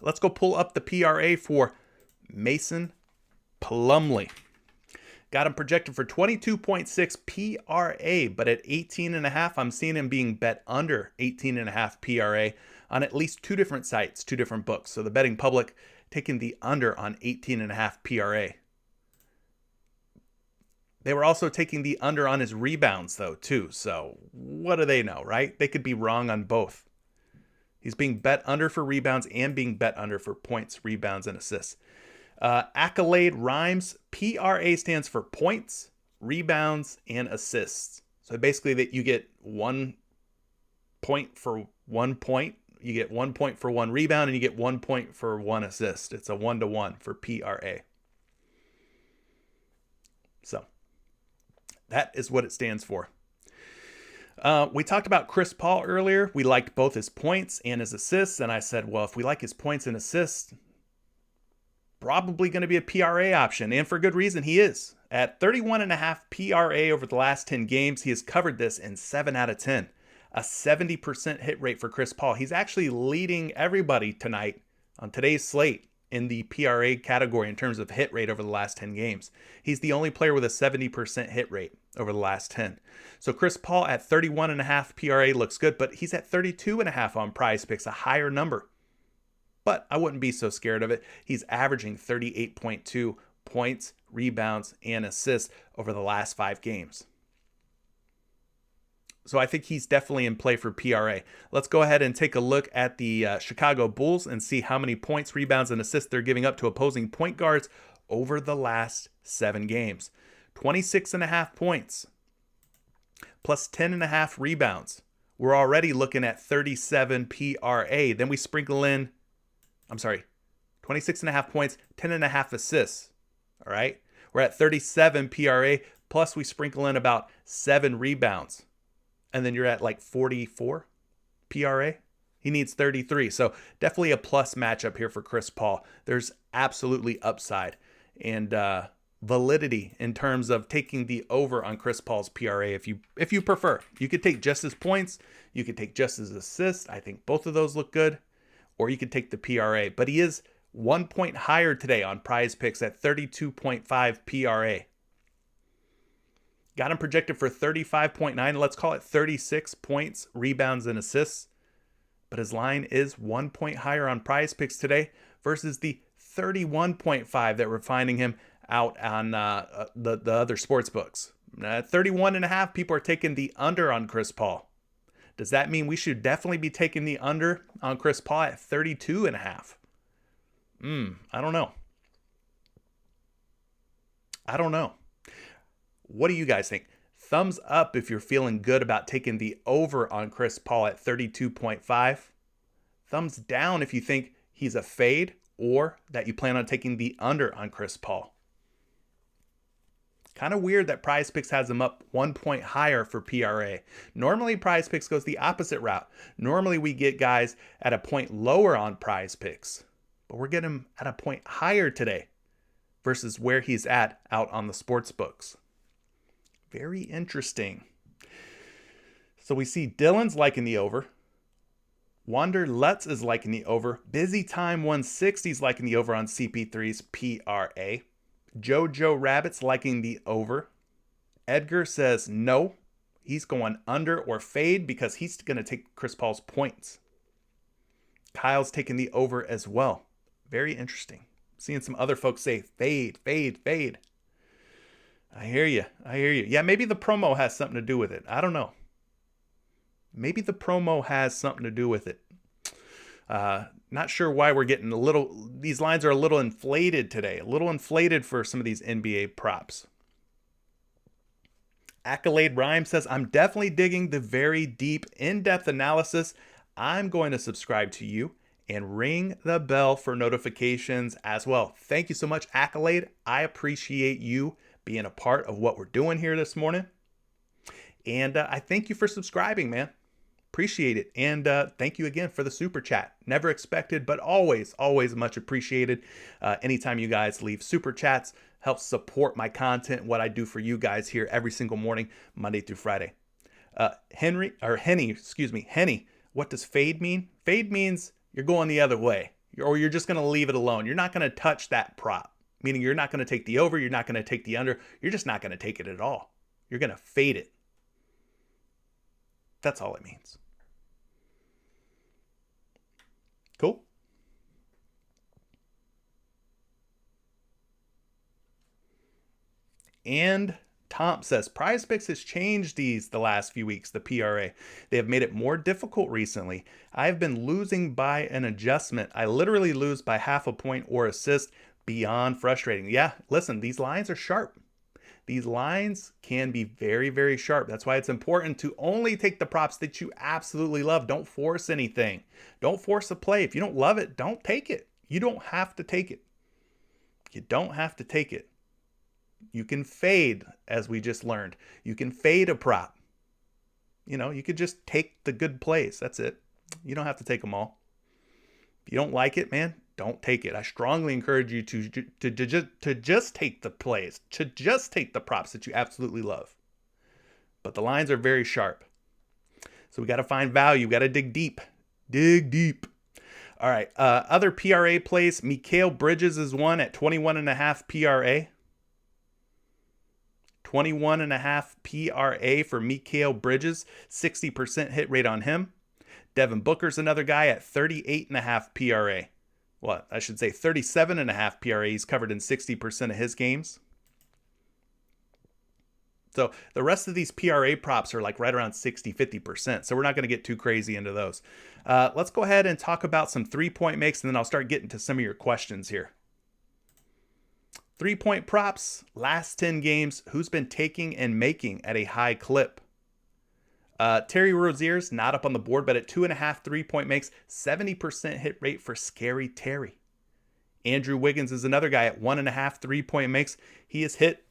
Let's go pull up the PRA for Mason Plumlee. Got him projected for 22.6 PRA, but at 18.5, I'm seeing him being bet under 18.5 PRA on at least 2 different sites, 2 different books. So the betting public taking the under on 18.5 PRA. They were also taking the under on his rebounds, though, too. So what do they know, right? They could be wrong on both. He's being bet under for rebounds and being bet under for points, rebounds, and assists. Accolade Rhymes, PRA stands for points, rebounds, and assists. So basically that you get 1 point for 1 point. You get 1 point for 1 rebound, and you get 1 point for 1 assist. It's a 1-to-1 for PRA. So that is what it stands for. We talked about Chris Paul earlier. We liked both his points and his assists. And I said, well, if we like his points and assists, probably going to be a PRA option. And for good reason, he is. At 31.5 PRA over the last 10 games, he has covered this in 7 out of 10. A 70% hit rate for Chris Paul. He's actually leading everybody tonight on today's slate in the PRA category in terms of hit rate over the last 10 games. He's the only player with a 70% hit rate over the last 10. So Chris Paul at 31.5 PRA looks good, but he's at 32.5 on PrizePicks, a higher number. But I wouldn't be so scared of it. He's averaging 38.2 points, rebounds, and assists over the last 5 games. So I think he's definitely in play for PRA. Let's go ahead and take a look at the Chicago Bulls and see how many points, rebounds, and assists they're giving up to opposing point guards over the last 7 games. 26.5 points, plus 10.5 rebounds. We're already looking at 37 PRA. Then we sprinkle in, 26.5 points, 10.5 assists. All right. We're at 37 PRA, plus we sprinkle in about 7 rebounds. And then you're at like 44 PRA. He needs 33. So definitely a plus matchup here for Chris Paul. There's absolutely upside and validity in terms of taking the over on Chris Paul's PRA if you prefer. You could take just his points. You could take just his assists. I think both of those look good. Or you could take the PRA. But he is 1 point higher today on PrizePicks at 32.5 PRA. Got him projected for 35.9, let's call it 36 points, rebounds, and assists. But his line is 1 point higher on PrizePicks today versus the 31.5 that we're finding him out on the other sports books. 31.5, people are taking the under on Chris Paul. Does that mean we should definitely be taking the under on Chris Paul at 32.5? I don't know. What do you guys think? Thumbs up if you're feeling good about taking the over on Chris Paul at 32.5. Thumbs down if you think he's a fade or that you plan on taking the under on Chris Paul. Kind of weird that PrizePicks has him up 1 point higher for PRA. Normally, PrizePicks goes the opposite route. Normally, we get guys at a point lower on PrizePicks, but we're getting him at a point higher today versus where he's at out on the sports books. Very interesting. So we see Dylan's liking the over. Wander Lutz is liking the over. Busy Time 160 is liking the over on CP3's PRA. Jojo Rabbit's liking the over. Edgar says no. He's going under or fade because he's going to take Chris Paul's points. Kyle's taking the over as well. Very interesting. Seeing some other folks say fade, fade, fade. I hear you. Yeah, maybe the promo has something to do with it. I don't know. Maybe the promo has something to do with it. Not sure why we're getting these lines are a little inflated today. A little inflated for some of these NBA props. Accolade Rhyme says, I'm definitely digging the very deep, in-depth analysis. I'm going to subscribe to you and ring the bell for notifications as well. Thank you so much, Accolade. I appreciate you being a part of what we're doing here this morning. And I thank you for subscribing, man. Appreciate it. And thank you again for the super chat. Never expected, but always much appreciated. Anytime you guys leave super chats, helps support my content, what I do for you guys here every single morning, Monday through Friday. Henny, what does fade mean? Fade means you're going the other way, or you're just going to leave it alone. You're not going to touch that prop, meaning you're not going to take the over, you're not going to take the under, you're just not going to take it at all. You're going to fade it. That's all it means. Cool. And Tom says, PrizePicks has changed the last few weeks, the PRA. They have made it more difficult recently. I've been losing by an adjustment. I literally lose by half a point or assist, beyond frustrating. Yeah, listen, these lines are sharp. These lines can be very, very sharp. That's why it's important to only take the props that you absolutely love. Don't force anything. Don't force a play. If you don't love it, don't take it. You don't have to take it. You don't have to take it. You can fade, as we just learned. You can fade a prop. You could just take the good plays. That's it. You don't have to take them all. If you don't like it, man, don't take it. I strongly encourage you to just take the plays, to just take the props that you absolutely love. But the lines are very sharp. So we got to find value. We got to dig deep. Dig deep. All right. Other PRA plays. Mikal Bridges is one at 21.5 PRA. 21.5 PRA for Mikal Bridges. 60% hit rate on him. Devin Booker's another guy at 38.5 PRA. Well, I should say 37.5 PRA. He's covered in 60% of his games. So the rest of these PRA props are like right around 60-50%. So we're not going to get too crazy into those. Let's go ahead and talk about some 3-point makes, and then I'll start getting to some of your questions here. 3-point props, last 10 games, who's been taking and making at a high clip? Terry Rozier's not up on the board, but at 2.5 3-point makes, 70% hit rate for Scary Terry. Andrew Wiggins is another guy at 1.5 3-point makes. He has hit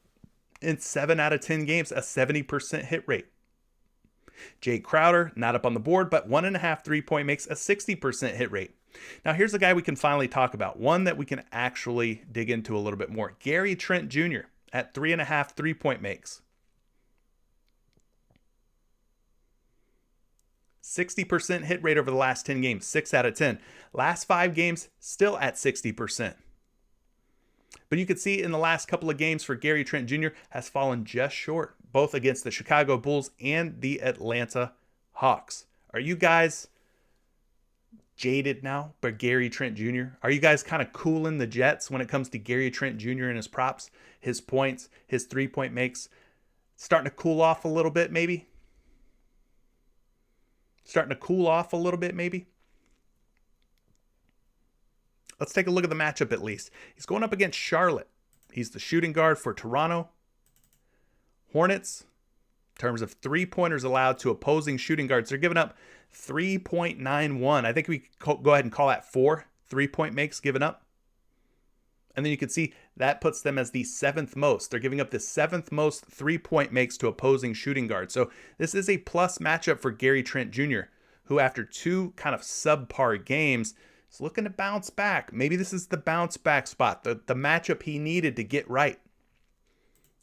in 7 out of 10 games, a 70% hit rate. Jay Crowder, not up on the board, but 1.5 3-point makes, a 60% hit rate. Now here's a guy we can finally talk about, one that we can actually dig into a little bit more. Gary Trent Jr. at 3.5 3-point makes. 60% hit rate over the last 10 games, 6 out of 10. Last 5 games, still at 60%. But you can see in the last couple of games for Gary Trent Jr. has fallen just short both against the Chicago Bulls and the Atlanta Hawks. Are you guys jaded now by Gary Trent Jr.? Are you guys kind of cooling the jets when it comes to Gary Trent Jr. and his props, his points, his three-point makes? Starting to cool off a little bit, maybe? Starting to cool off a little bit, maybe? Let's take a look at the matchup at least. He's going up against Charlotte. He's the shooting guard for Toronto. Hornets, in terms of three-pointers allowed to opposing shooting guards, they're giving up 3.91. I think we go ahead and call that 4 3-point makes given up. And then you can see that puts them as the 7th most. They're giving up the 7th most 3-point makes to opposing shooting guards. So this is a plus matchup for Gary Trent Jr., who after 2 kind of subpar games is looking to bounce back. Maybe this is the bounce back spot, the matchup he needed to get right.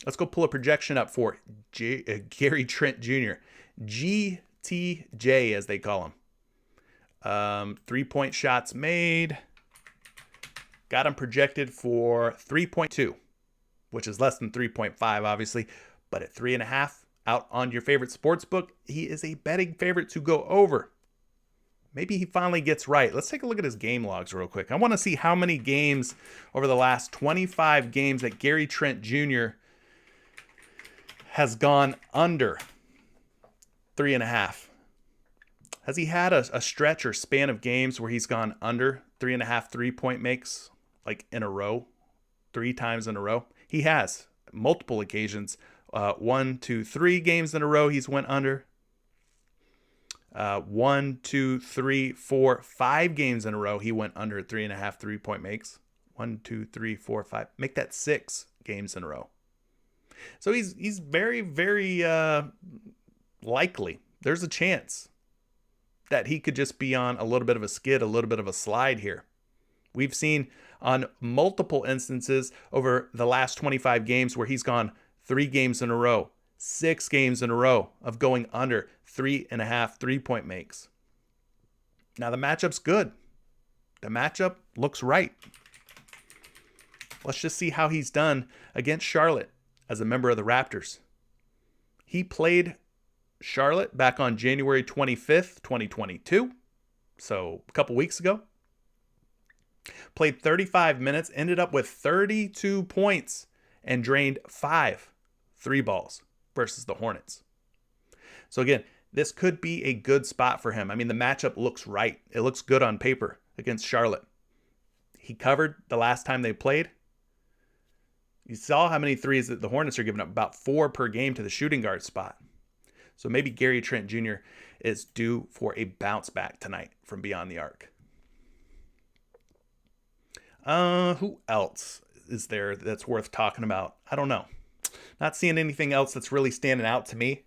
Let's go pull a projection up for Gary Trent Jr. GTJ, as they call him. 3-point shots made. Got him projected for 3.2, which is less than 3.5, obviously. But at 3.5 out on your favorite sports book, he is a betting favorite to go over. Maybe he finally gets right. Let's take a look at his game logs real quick. I want to see how many games over the last 25 games that Gary Trent Jr. has gone under 3.5. Has he had a stretch or span of games where he's gone under 3.5 3-point makes, like in a row, 3 times in a row? He has multiple occasions. 1, 2, 3 games in a row he's went under. 1, 2, 3, 4, 5 games in a row he went under 3.5 3-point makes. 1, 2, 3, 4, 5. Make that 6 games in a row. So he's very, very likely. There's a chance that he could just be on a little bit of a skid, a little bit of a slide here. We've seen on multiple instances over the last 25 games where he's gone 3 games in a row, 6 games in a row of going under 3.5 3-point makes. Now the matchup's good. The matchup looks right. Let's just see how he's done against Charlotte as a member of the Raptors. He played Charlotte back on January 25th, 2022. So a couple weeks ago. Played 35 minutes, ended up with 32 points, and drained 5 3-balls versus the Hornets. So again, this could be a good spot for him. I mean, the matchup looks right. It looks good on paper against Charlotte. He covered the last time they played. You saw how many threes that the Hornets are giving up, about 4 per game to the shooting guard spot. So maybe Gary Trent Jr. is due for a bounce back tonight from beyond the arc. Who else is there that's worth talking about? I don't know. Not seeing anything else that's really standing out to me.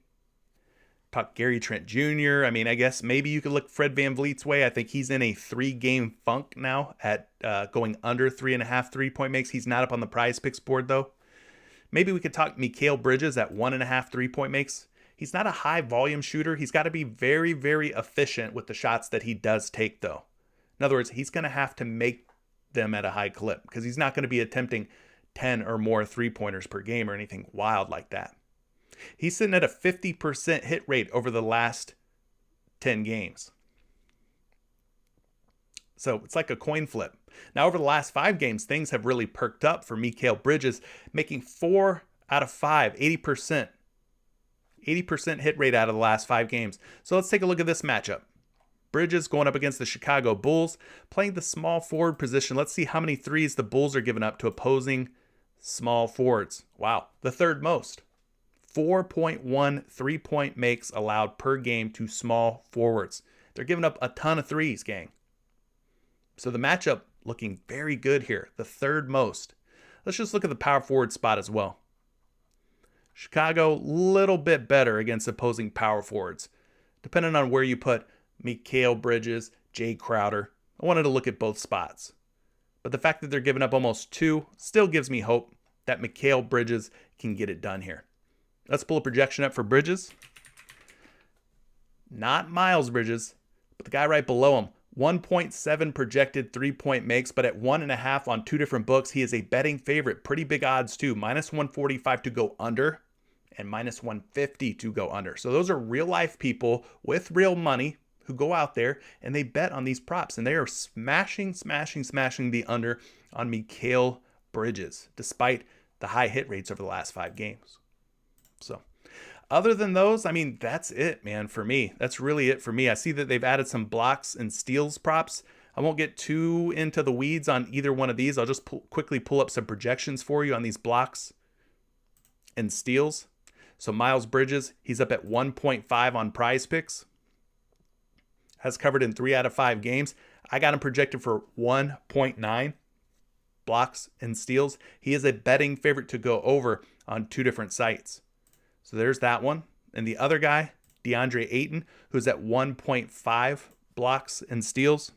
Talk Gary Trent Jr. I mean, I guess maybe you could look Fred VanVleet's way. I think he's in a 3-game funk now at going under 3.5 3-point makes. He's not up on the PrizePicks board, though. Maybe we could talk Mikal Bridges at 1.5 3-point makes. He's not a high volume shooter. He's got to be very, very efficient with the shots that he does take, though. In other words, he's going to have to make them at a high clip because he's not going to be attempting 10 or more 3-pointers per game or anything wild like that. He's sitting at a 50% hit rate over the last 10 games. So it's like a coin flip. Now, over the last 5 games, things have really perked up for Mikal Bridges, making 4 out of 5, 80%. 80% hit rate out of the last 5 games. So let's take a look at this matchup. Bridges going up against the Chicago Bulls, playing the small forward position. Let's see how many threes the Bulls are giving up to opposing small forwards. Wow, the 3rd most. 4.1 3-point makes allowed per game to small forwards. They're giving up a ton of threes, gang. So the matchup looking very good here, the 3rd most. Let's just look at the power forward spot as well. Chicago, little bit better against opposing power forwards. Depending on where you put Mikal Bridges, Jay Crowder, I wanted to look at both spots. But the fact that they're giving up almost 2 still gives me hope that Mikal Bridges can get it done here. Let's pull a projection up for Bridges. Not Miles Bridges, but the guy right below him. 1.7 projected 3-point makes, but at 1.5 on 2 different books, he is a betting favorite. Pretty big odds too. Minus 145 to go under and -150 to go under. So those are real life people with real money who go out there and they bet on these props, and they are smashing the under on Mikal Bridges, despite the high hit rates over the last 5 games. So other than those, I mean, that's it, man, for me. That's really it for me. I see that they've added some blocks and steals props. I won't get too into the weeds on either one of these. I'll just quickly pull up some projections for you on these blocks and steals. So Miles Bridges, he's up at 1.5 on PrizePicks. Has covered in 3 out of 5 games. I got him projected for 1.9 blocks and steals. He is a betting favorite to go over on 2 different sites. So there's that one. And the other guy, DeAndre Ayton, who's at 1.5 blocks and steals.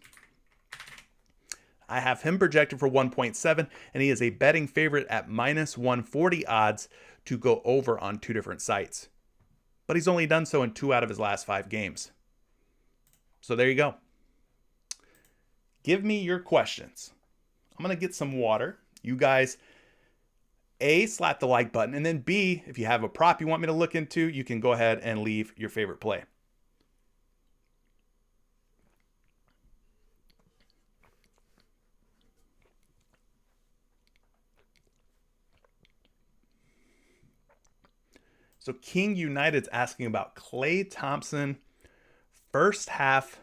I have him projected for 1.7, and he is a betting favorite at -140 odds to go over on 2 different sites. But he's only done so in 2 out of his last 5 games. So there you go. Give me your questions. I'm going to get some water. You guys, A, slap the like button, and then B, if you have a prop you want me to look into, you can go ahead and leave your favorite play. So King United's asking about Klay Thompson first half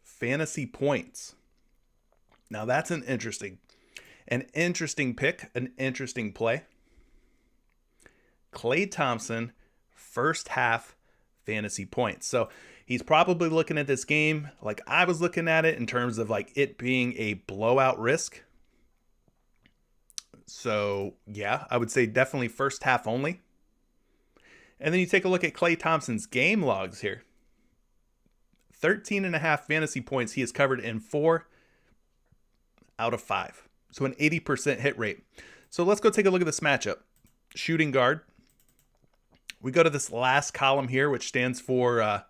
fantasy points. Now that's an interesting pick, an interesting play. Klay Thompson first half fantasy points. So he's probably looking at this game like I was looking at it, in terms of like it being a blowout risk. So yeah, I would say definitely first half only. And then you take a look at Klay Thompson's game logs here. 13.5 fantasy points he has covered in 4 out of 5. So an 80% hit rate. So let's go take a look at this matchup. Shooting guard. We go to this last column here, which stands for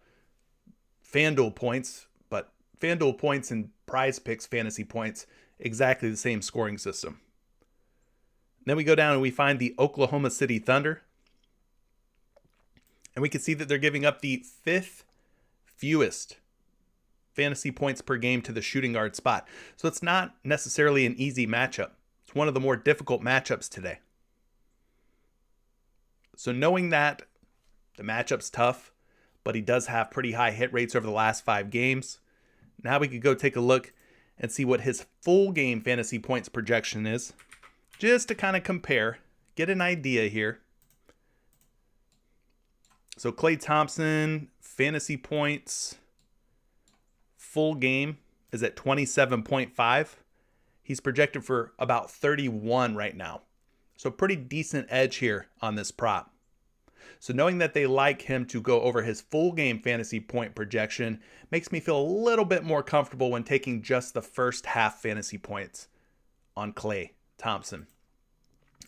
FanDuel points. But FanDuel points and PrizePicks fantasy points, exactly the same scoring system. Then we go down and we find the Oklahoma City Thunder. And we can see that they're giving up the 5th fewest fantasy points per game to the shooting guard spot. So it's not necessarily an easy matchup. It's one of the more difficult matchups today. So knowing that the matchup's tough, but he does have pretty high hit rates over the last 5 games, now we could go take a look and see what his full game fantasy points projection is, just to kind of compare, get an idea here. So Klay Thompson, fantasy points, full game is at 27.5. He's projected for about 31 right now. So pretty decent edge here on this prop. So knowing that they like him to go over his full game fantasy point projection makes me feel a little bit more comfortable when taking just the first half fantasy points on Klay Thompson.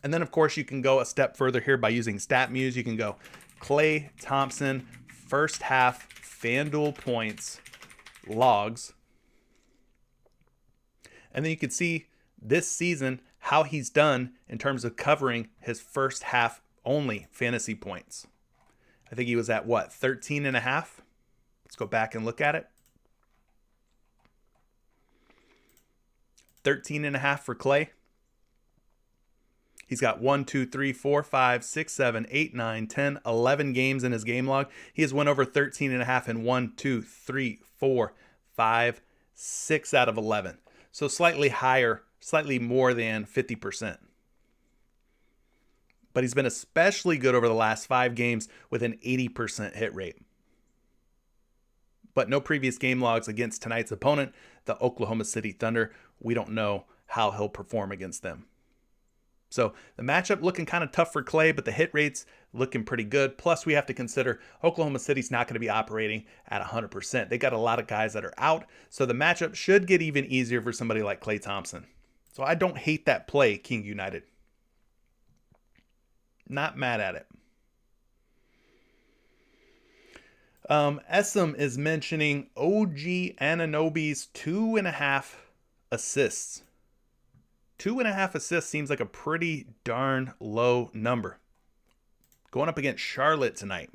And then of course you can go a step further here by using StatMuse. You can go Klay Thompson first half FanDuel points logs. And then you can see this season how he's done in terms of covering his first half only fantasy points. I think he was at what, 13.5? Let's go back and look at it. 13.5 for Klay. He's got 1, 2, 3, 4, 5, 6, 7, 8, 9, 10, 11 games in his game log. He has won over 13.5 in 1, 2, 3, 4, 5, 6 out of 11. So slightly higher, slightly more than 50%. But he's been especially good over the last 5 games with an 80% hit rate. But no previous game logs against tonight's opponent, the Oklahoma City Thunder. We don't know how he'll perform against them. So the matchup looking kind of tough for Klay, but the hit rates looking pretty good. Plus, we have to consider Oklahoma City's not going to be operating at 100%. They got a lot of guys that are out, so the matchup should get even easier for somebody like Klay Thompson. So I don't hate that play, King United. Not mad at it. Essam is mentioning OG Anunoby's 2.5 assists. 2.5 assists seems like a pretty darn low number. going up against Charlotte tonight.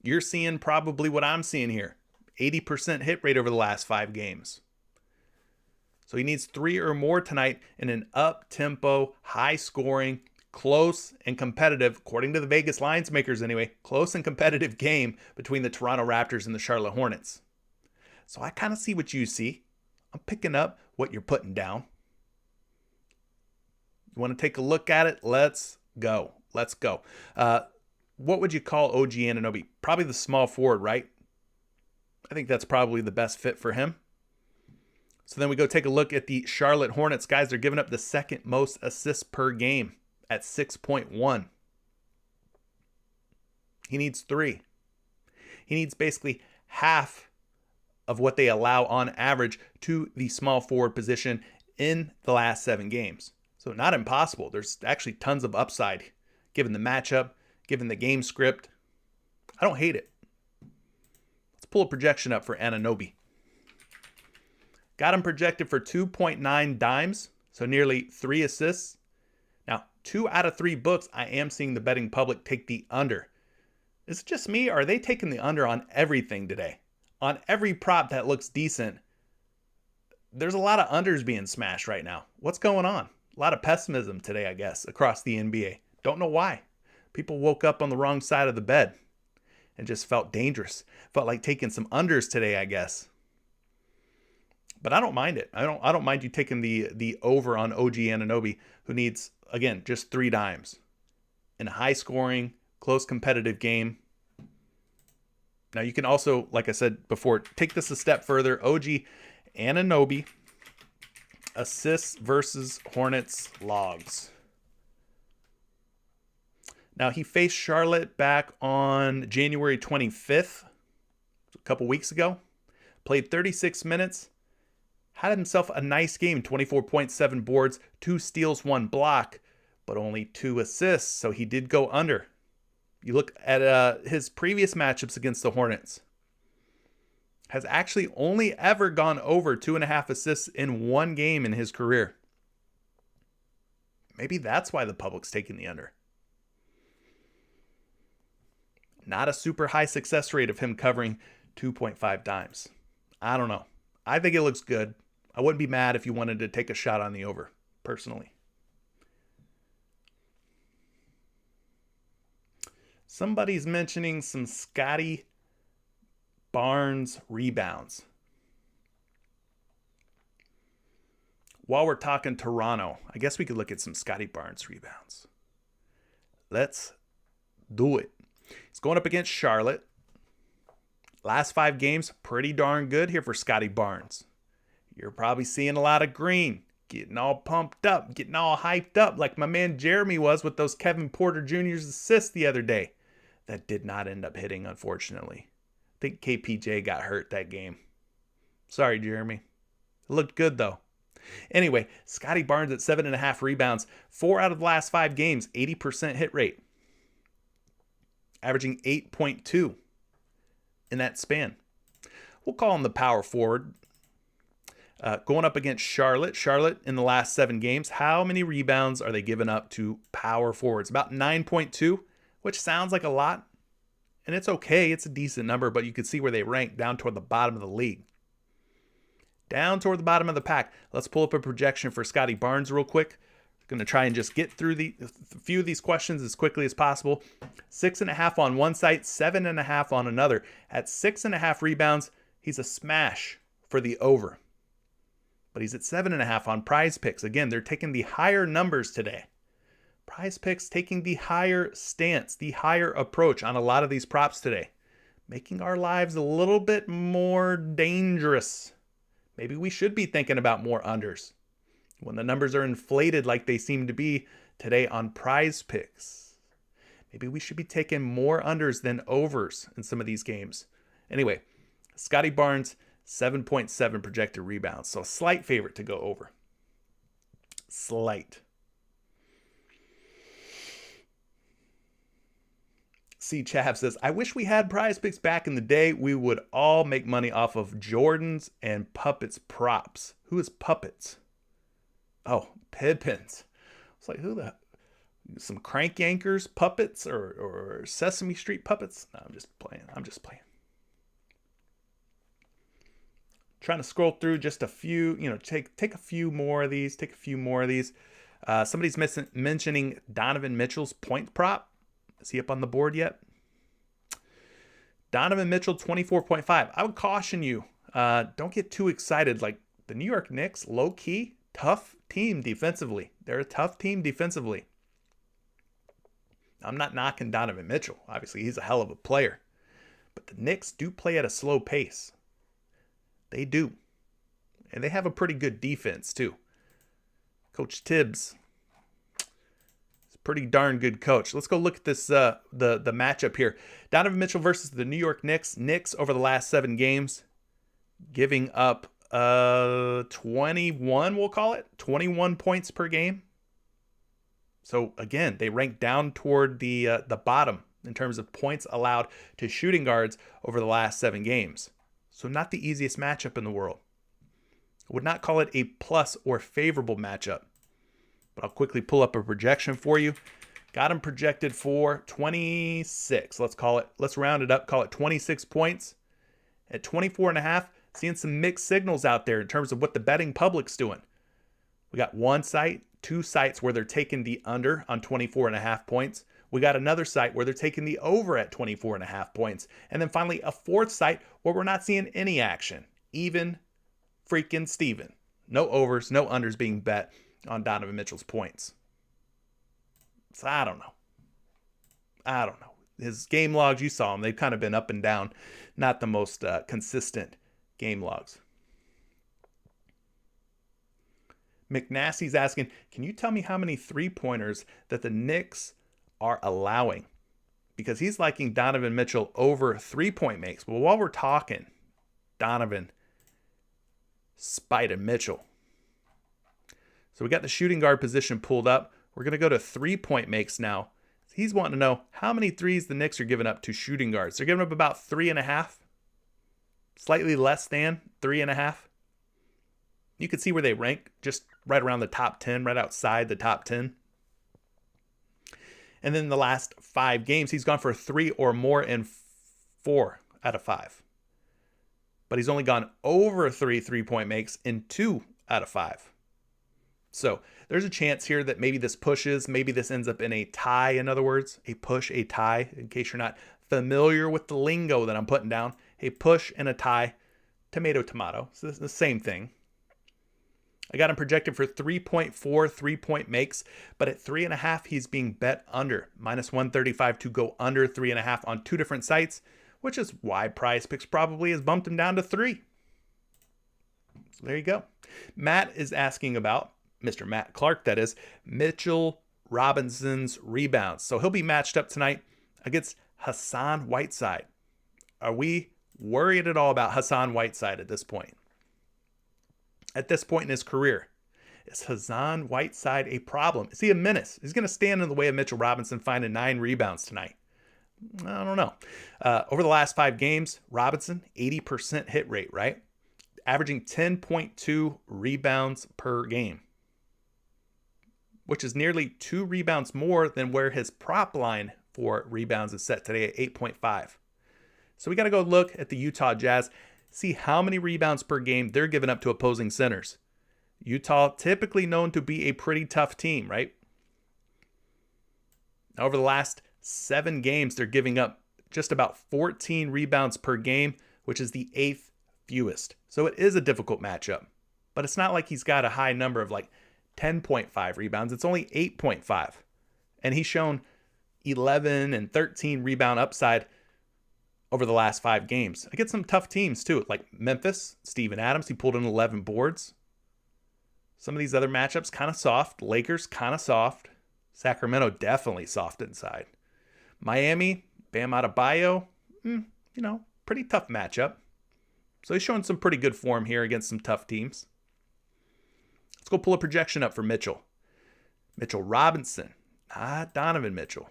You're seeing probably what I'm seeing here. 80% hit rate over the last 5 games. So he needs 3 or more tonight in an up-tempo, high-scoring, close and competitive, according to the Vegas lines makers anyway, close and competitive game between the Toronto Raptors and the Charlotte Hornets. So I kind of see what you see. I'm picking up what you're putting down. You want to take a look at it? Let's go. Let's go. What would you call OG Anunoby? Probably the small forward, right? I think that's probably the best fit for him. So then we go take a look at the Charlotte Hornets. Guys, they're giving up the second most assists per game at 6.1. He needs 3. He needs basically half of what they allow on average to the small forward position in the last 7 games. So not impossible. There's actually tons of upside given the matchup, given the game script. I don't hate it. Let's pull a projection up for Anunoby. Got him projected for 2.9 dimes, so nearly 3 assists. Now, 2 out of 3 books, I am seeing the betting public take the under. Is it just me, or are they taking the under on everything today? On every prop that looks decent, there's a lot of unders being smashed right now. What's going on? A lot of pessimism today, I guess, across the NBA. Don't know why. People woke up on the wrong side of the bed and just felt dangerous. Felt like taking some unders today, I guess. But I don't mind it. I don't mind you taking the over on OG Anunoby, who needs, again, just 3 dimes in a high-scoring, close competitive game. Now, you can also, like I said before, take this a step further. OG Anunoby, assists versus Hornets logs. Now, he faced Charlotte back on January 25th, a couple weeks ago. Played 36 minutes. Had himself a nice game, 24.7 boards, 2 steals, 1 block, but only 2 assists, so he did go under. You look at his previous matchups against the Hornets. Has actually only ever gone over 2.5 assists in 1 game in his career. Maybe that's why the public's taking the under. Not a super high success rate of him covering 2.5 dimes. I don't know. I think it looks good. I wouldn't be mad if you wanted to take a shot on the over, personally. Somebody's mentioning some Scotty Barnes rebounds. While we're talking Toronto, I guess we could look at some Scotty Barnes rebounds. Let's do it. He's going up against Charlotte. Last 5 games, pretty darn good here for Scotty Barnes. You're probably seeing a lot of green, getting all pumped up, getting all hyped up like my man Jeremy was with those Kevin Porter Jr.'s assists the other day. That did not end up hitting, unfortunately. I think KPJ got hurt that game. Sorry, Jeremy. It looked good, though. Anyway, Scotty Barnes at 7.5 rebounds. 4 out of the last 5 games, 80% hit rate. Averaging 8.2 in that span. We'll call him the power forward. Going up against Charlotte. Charlotte in the last 7 games, how many rebounds are they giving up to power forwards? About 9.2, which sounds like a lot. And it's okay. It's a decent number, but you can see where they rank down toward the bottom of the league. Down toward the bottom of the pack. Let's pull up a projection for Scotty Barnes real quick. Going to try and just get through a few of these questions as quickly as possible. 6.5 on one site, 7.5 on another. At 6.5 rebounds, he's a smash for the over. But he's at 7.5 on PrizePicks. Again, they're taking the higher numbers today. PrizePicks taking the higher stance, the higher approach on a lot of these props today, making our lives a little bit more dangerous. Maybe we should be thinking about more unders when the numbers are inflated like they seem to be today on PrizePicks. Maybe we should be taking more unders than overs in some of these games. Anyway, Scotty Barnes, 7.7 projected rebounds. So a slight favorite to go over. Slight. C. Chav says, I wish we had PrizePicks back in the day. We would all make money off of Jordans and Puppets props. Who is Puppets? Oh, Pippins. It's like, who the... Some crank yankers puppets or Sesame Street puppets. No, I'm just playing. Trying to scroll through just a few, take a few more of these, somebody's mentioning Donovan Mitchell's point prop. Is he up on the board yet? Donovan Mitchell, 24.5. I would caution you, don't get too excited. Like the New York Knicks, low-key, tough team defensively. They're a tough team defensively. I'm not knocking Donovan Mitchell. Obviously, he's a hell of a player. But the Knicks do play at a slow pace. They do. And they have a pretty good defense, too. Coach Tibbs is a pretty darn good coach. Let's go look at this the matchup here. Donovan Mitchell versus the New York Knicks. Knicks over the last 7 games, giving up 21, we'll call it. 21 points per game. So, again, they rank down toward the bottom in terms of points allowed to shooting guards over the last 7 games. So not the easiest matchup in the world. I would not call it a plus or favorable matchup. But I'll quickly pull up a projection for you. Got him projected for 26. Let's round it up, call it 26 points. At 24.5, seeing some mixed signals out there in terms of what the betting public's doing. We got one site, 2 sites where they're taking the under on 24.5 points. We got another site where they're taking the over at 24.5 points. And then finally, a 4th site where we're not seeing any action. Even freaking Steven. No overs, no unders being bet on Donovan Mitchell's points. So I don't know. His game logs, you saw them. They've kind of been up and down. Not the most consistent game logs. McNasty's asking, can you tell me how many 3-pointers that the Knicks are allowing? Because he's liking Donovan Mitchell over 3-point makes. Well, while we're talking, Donovan spited Mitchell. So we got the shooting guard position pulled up. We're going to go to 3-point makes now. He's wanting to know how many threes the Knicks are giving up to shooting guards. They're giving up about 3.5. Slightly less than 3.5. You can see where they rank, just right around the top 10, right outside the top 10. And then the last 5 games, he's gone for 3 or more in 4 out of 5. But he's only gone over 3-point makes in 2 out of 5. So there's a chance here that maybe this pushes, maybe this ends up in a tie, in other words, a push, a tie, in case you're not familiar with the lingo that I'm putting down. A push and a tie, tomato, tomato. So this is the same thing. I got him projected for 3.4 3-point makes, but at 3.5, he's being bet under. Minus 135 to go under 3.5 on 2 different sites, which is why PrizePicks probably has bumped him down to 3. So there you go. Matt is asking about, Mr. Matt Clark, that is, Mitchell Robinson's rebounds. So he'll be matched up tonight against Hassan Whiteside. Are we worried at all about Hassan Whiteside at this point? At this point in his career, is Hassan Whiteside a problem? Is he a menace? He's going to stand in the way of Mitchell Robinson finding 9 rebounds tonight. I don't know. Over the last 5 games, Robinson, 80% hit rate, right? Averaging 10.2 rebounds per game, which is nearly 2 rebounds more than where his prop line for rebounds is set today at 8.5. So we got to go look at the Utah Jazz, see how many rebounds per game they're giving up to opposing centers. Utah typically known to be a pretty tough team, right? Now, over the last 7 games, they're giving up just about 14 rebounds per game, which is the 8th fewest. So it is a difficult matchup, but it's not like he's got a high number of like 10.5 rebounds. It's only 8.5. And he's shown 11 and 13 rebound upside over the last 5 games. I get some tough teams too, like Memphis, Steven Adams. He pulled in 11 boards. Some of these other matchups kind of soft. Lakers kind of soft. Sacramento definitely soft inside. Miami, Bam Adebayo, pretty tough matchup. So he's showing some pretty good form here against some tough teams. Let's go pull a projection up for Mitchell. Mitchell Robinson, not Donovan Mitchell.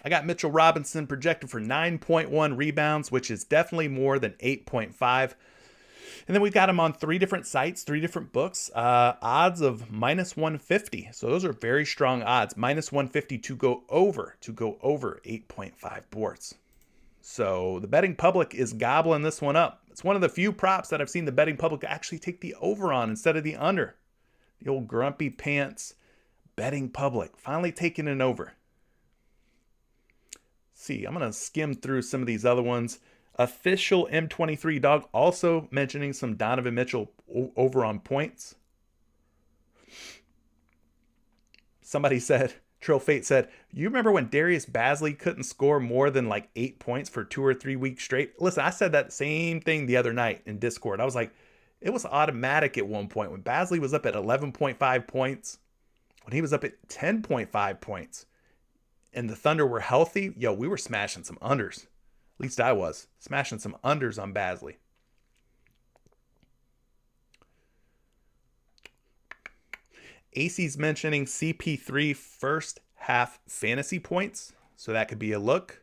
I got Mitchell Robinson projected for 9.1 rebounds, which is definitely more than 8.5. And then we got him on 3 different sites, 3 different books, odds of -150. So those are very strong odds. -150 to go over 8.5 boards. So the betting public is gobbling this one up. It's one of the few props that I've seen the betting public actually take the over on instead of the under. The old grumpy pants betting public finally taking an over. See, I'm going to skim through some of these other ones. Official M23 Dog also mentioning some Donovan Mitchell over on points. Somebody said, Trill Fate said, you remember when Darius Bazley couldn't score more than like 8 points for 2 or 3 weeks straight? Listen, I said that same thing the other night in Discord. I was like, it was automatic at one point when Bazley was up at 11.5 points, when he was up at 10.5 points, and the Thunder were healthy. Yo, we were smashing some unders. At least I was smashing some unders on Bazley. AC's mentioning CP3 first half fantasy points. So that could be a look.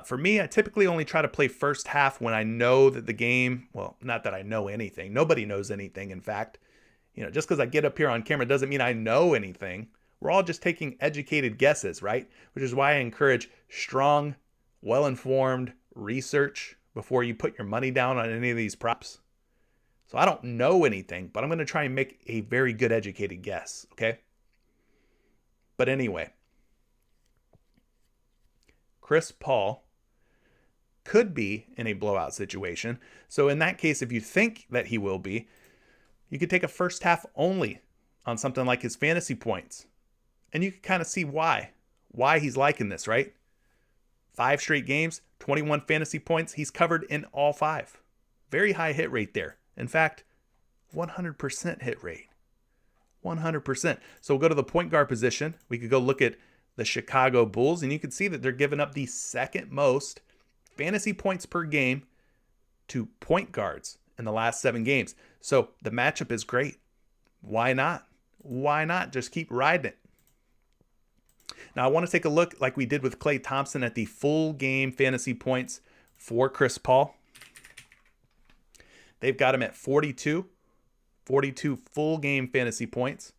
For me, I typically only try to play first half when I know that the game, well, not that I know anything. Nobody knows anything, in fact. Just because I get up here on camera doesn't mean I know anything. We're all just taking educated guesses, right? Which is why I encourage strong, well-informed research before you put your money down on any of these props. So I don't know anything, but I'm going to try and make a very good educated guess, okay? But anyway, Chris Paul could be in a blowout situation. So in that case, if you think that he will be, you could take a first half only on something like his fantasy points. And you can kind of see why he's liking this, right? 5 straight games, 21 fantasy points. He's covered in all 5. Very high hit rate there. In fact, 100% hit rate. 100%. So we'll go to the point guard position. We could go look at the Chicago Bulls, and you can see that they're giving up the second most fantasy points per game to point guards in the last 7 games. So the matchup is great. Why not? Why not just keep riding it? Now, I want to take a look, like we did with Klay Thompson, at the full game fantasy points for Chris Paul. They've got him at 42 full game fantasy points.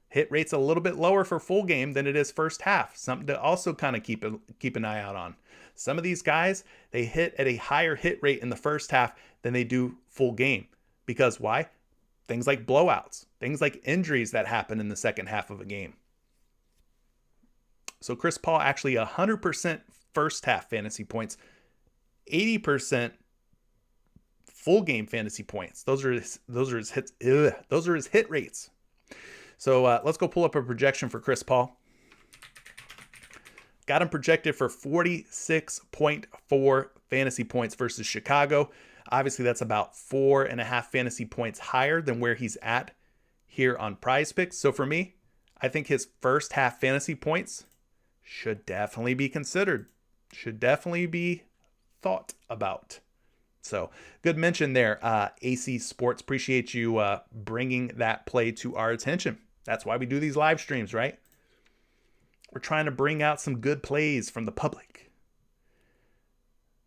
Hit rate's a little bit lower for full game than it is first half. Something to also kind of keep an eye out on. Some of these guys, they hit at a higher hit rate in the first half than they do full game. Because why? Things like blowouts, things like injuries that happen in the second half of a game. So Chris Paul actually 100% first half fantasy points, 80% full game fantasy points. Those are his hits. Those are his hit rates. So let's go pull up a projection for Chris Paul. Got him projected for 46.4 fantasy points versus Chicago. Obviously, that's about 4.5 fantasy points higher than where he's at here on PrizePicks. So for me, I think his first half fantasy points should definitely be considered. Should definitely be thought about. So good mention there, AC Sports. Appreciate you bringing that play to our attention. That's why we do these live streams, right? We're trying to bring out some good plays from the public.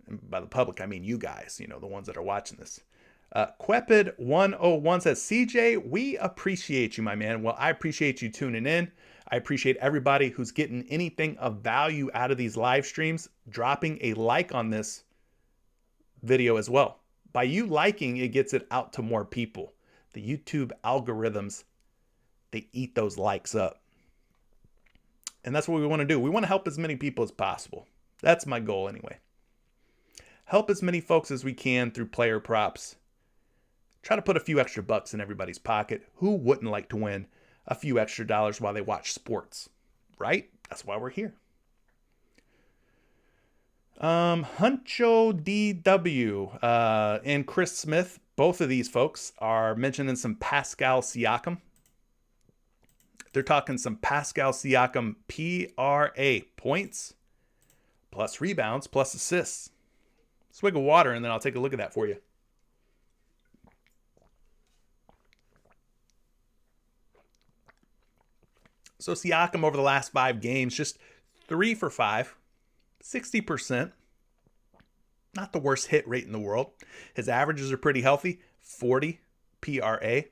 And by the public, I mean you guys, the ones that are watching this. Quepid101 says, CJ, we appreciate you, my man. Well, I appreciate you tuning in. I appreciate everybody who's getting anything of value out of these live streams, dropping a like on this video as well. By you liking, it gets it out to more people. The YouTube algorithms, they eat those likes up. And that's what we want to do. We want to help as many people as possible. That's my goal anyway. Help as many folks as we can through player props. Try to put a few extra bucks in everybody's pocket. Who wouldn't like to win a few extra dollars while they watch sports, right? That's why we're here. Huncho DW and Chris Smith, both of these folks are mentioning some Pascal Siakam. They're talking some Pascal Siakam PRA points, plus rebounds, plus assists. Swig of water, and then I'll take a look at that for you. So Siakam over the last 5 games, just 3 for 5, 60%. Not the worst hit rate in the world. His averages are pretty healthy, 40 PRA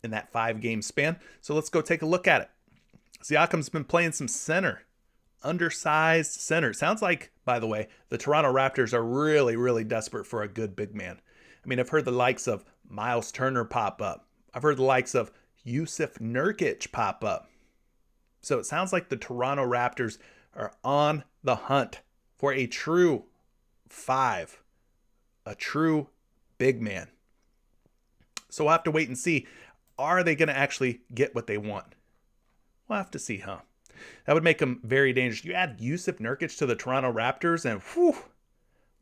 in that 5-game span. So let's go take a look at it. Siakam's been playing some center, undersized center. Sounds like, by the way, the Toronto Raptors are really, really desperate for a good big man. I mean, I've heard the likes of Miles Turner pop up. I've heard the likes of Yusuf Nurkic pop up. So it sounds like the Toronto Raptors are on the hunt for a true 5, a true big man. So we'll have to wait and see. Are they going to actually get what they want? We'll have to see, huh? That would make them very dangerous. You add Yusuf Nurkic to the Toronto Raptors and whew,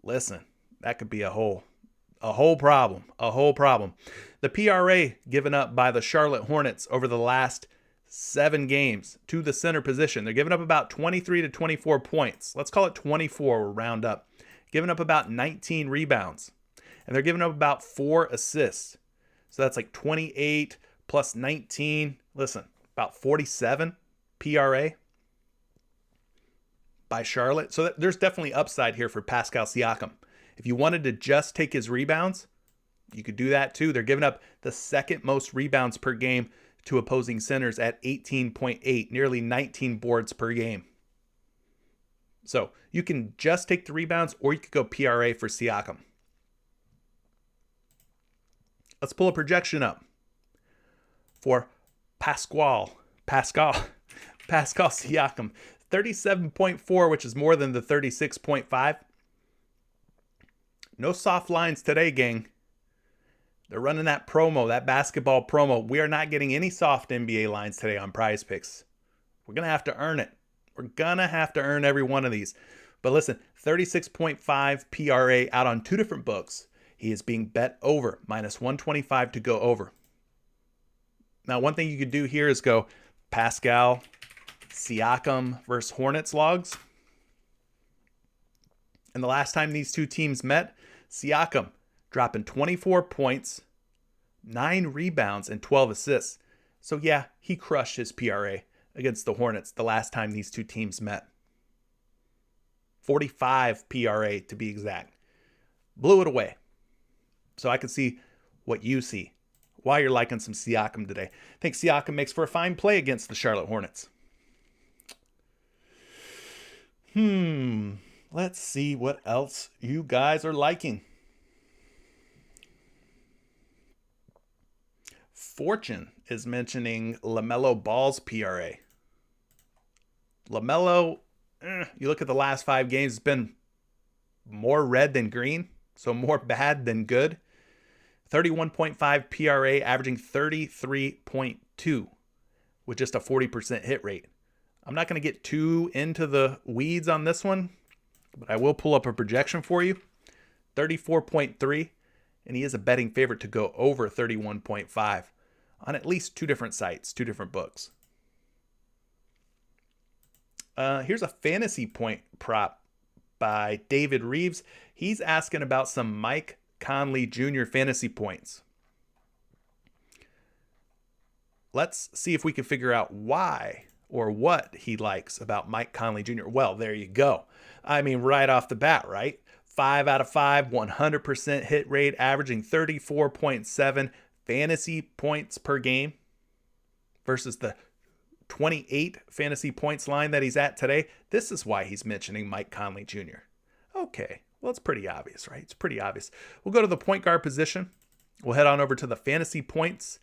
listen, that could be a whole problem. The PRA given up by the Charlotte Hornets over the last 7 games to the center position. They're giving up about 23 to 24 points. Let's call it 24, we'll round up. Giving up about 19 rebounds. And they're giving up about 4 assists. So that's like 28 plus 19. Listen, about 47 PRA by Charlotte. So there's definitely upside here for Pascal Siakam. If you wanted to just take his rebounds, you could do that too. They're giving up the second most rebounds per game to opposing centers at 18.8, nearly 19 boards per game. So you can just take the rebounds or you could go PRA for Siakam. Let's pull a projection up for Pascal Siakam. 37.4, which is more than the 36.5. No soft lines today, gang. They're running that promo, that basketball promo. We are not getting any soft NBA lines today on PrizePicks. We're going to have to earn it. We're going to have to earn every one of these. But listen, 36.5 PRA out on 2 different books. He is being bet over, minus 125 to go over. Now, one thing you could do here is go Pascal Siakam versus Hornets logs. And the last time these two teams met, Siakam dropping 24 points, 9 rebounds, and 12 assists. So yeah, he crushed his PRA against the Hornets the last time these two teams met. 45 PRA to be exact. Blew it away. So I can see what you see, why you're liking some Siakam today. I think Siakam makes for a fine play against the Charlotte Hornets. Let's see what else you guys are liking. Fortune is mentioning LaMelo Ball's PRA. LaMelo, you look at the last 5 games, it's been more red than green, so more bad than good. 31.5 PRA, averaging 33.2 with just a 40% hit rate. I'm not going to get too into the weeds on this one, but I will pull up a projection for you. 34.3, and he is a betting favorite to go over 31.5 on at least 2 different sites, 2 different books. Here's a fantasy point prop by David Reeves. He's asking about some Mike Conley Jr. fantasy points. Let's see if we can figure out why or what he likes about Mike Conley Jr. Well, there you go. I mean, right off the bat, right? 5 out of 5, 100% hit rate, averaging 34.7 fantasy points per game versus the 28 fantasy points line that he's at today. This is why he's mentioning Mike Conley Jr. Okay, well, it's pretty obvious, right? It's pretty obvious. We'll go to the point guard position. We'll head on over to the fantasy points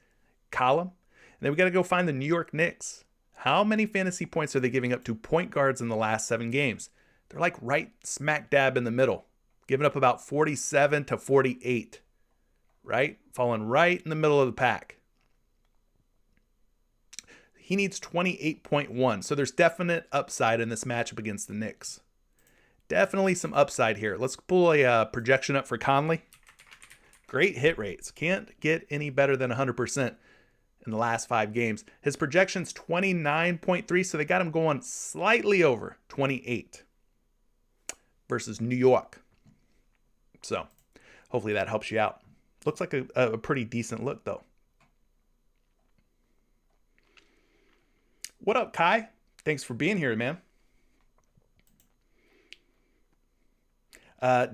column. And then we got to go find the New York Knicks. How many fantasy points are they giving up to point guards in the last 7 games? They're like right smack dab in the middle, giving up about 47 to 48, right? Falling right in the middle of the pack. He needs 28.1, so there's definite upside in this matchup against the Knicks. Definitely some upside here. Let's pull a projection up for Conley. Great hit rates. Can't get any better than 100% in the last 5 games. His projection's 29.3, so they got him going slightly over 28 versus New York. So hopefully that helps you out. Looks like a pretty decent look, though. What up, Kai? Thanks for being here, man.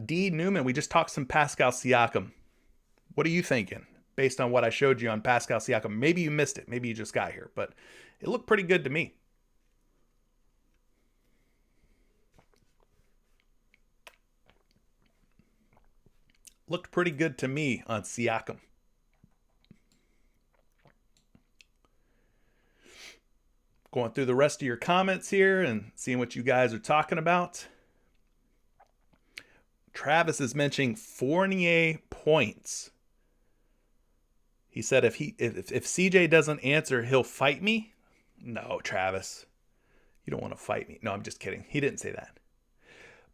D. Newman, we just talked some Pascal Siakam. What are you thinking based on what I showed you on Pascal Siakam? Maybe you missed it. Maybe you just got here, but it looked pretty good to me. Looked pretty good to me on Siakam. Going through the rest of your comments here and seeing what you guys are talking about. Travis is mentioning Fournier points. He said if CJ doesn't answer, he'll fight me. No, Travis. You don't want to fight me. No, I'm just kidding. He didn't say that.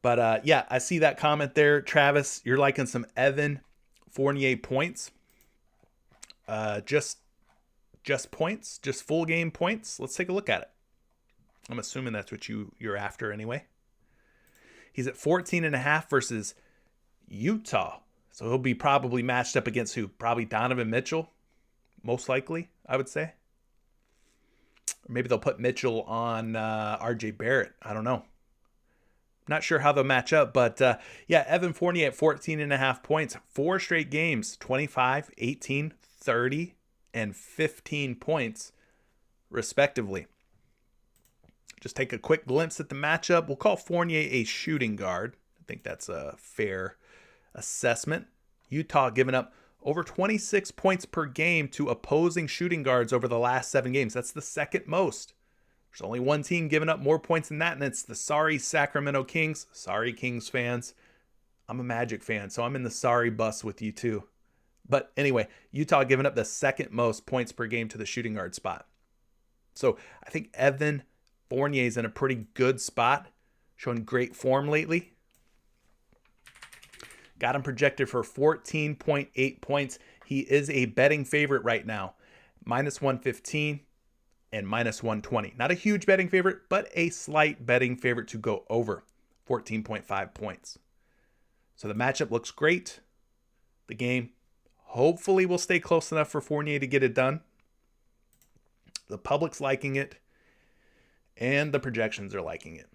But yeah, I see that comment there. Travis, you're liking some Evan Fournier points. Just points, just full game points. Let's take a look at it. I'm assuming that's what you're after anyway. He's at 14.5 versus Utah. So he'll be probably matched up against who? Probably Donovan Mitchell, most likely, I would say. Or maybe they'll put Mitchell on RJ Barrett. I don't know. Not sure how they'll match up, but yeah, Evan Fournier at 14.5 points. 4 straight games, 25, 18, 30, and 15 points, respectively. Just take a quick glimpse at the matchup. We'll call Fournier a shooting guard. I think that's a fair assessment. Utah giving up over 26 points per game to opposing shooting guards over the last 7 games. That's the second most. There's only one team giving up more points than that, and it's the sorry Sacramento Kings. Sorry, Kings fans. I'm a Magic fan, so I'm in the sorry bus with you too. But anyway, Utah giving up the second most points per game to the shooting guard spot. So I think Evan Fournier's in a pretty good spot, showing great form lately. Got him projected for 14.8 points. He is a betting favorite right now. -115 and -120. Not a huge betting favorite, but a slight betting favorite to go over 14.5 points. So the matchup looks great. The game hopefully will stay close enough for Fournier to get it done. The public's liking it, and the projections are liking it.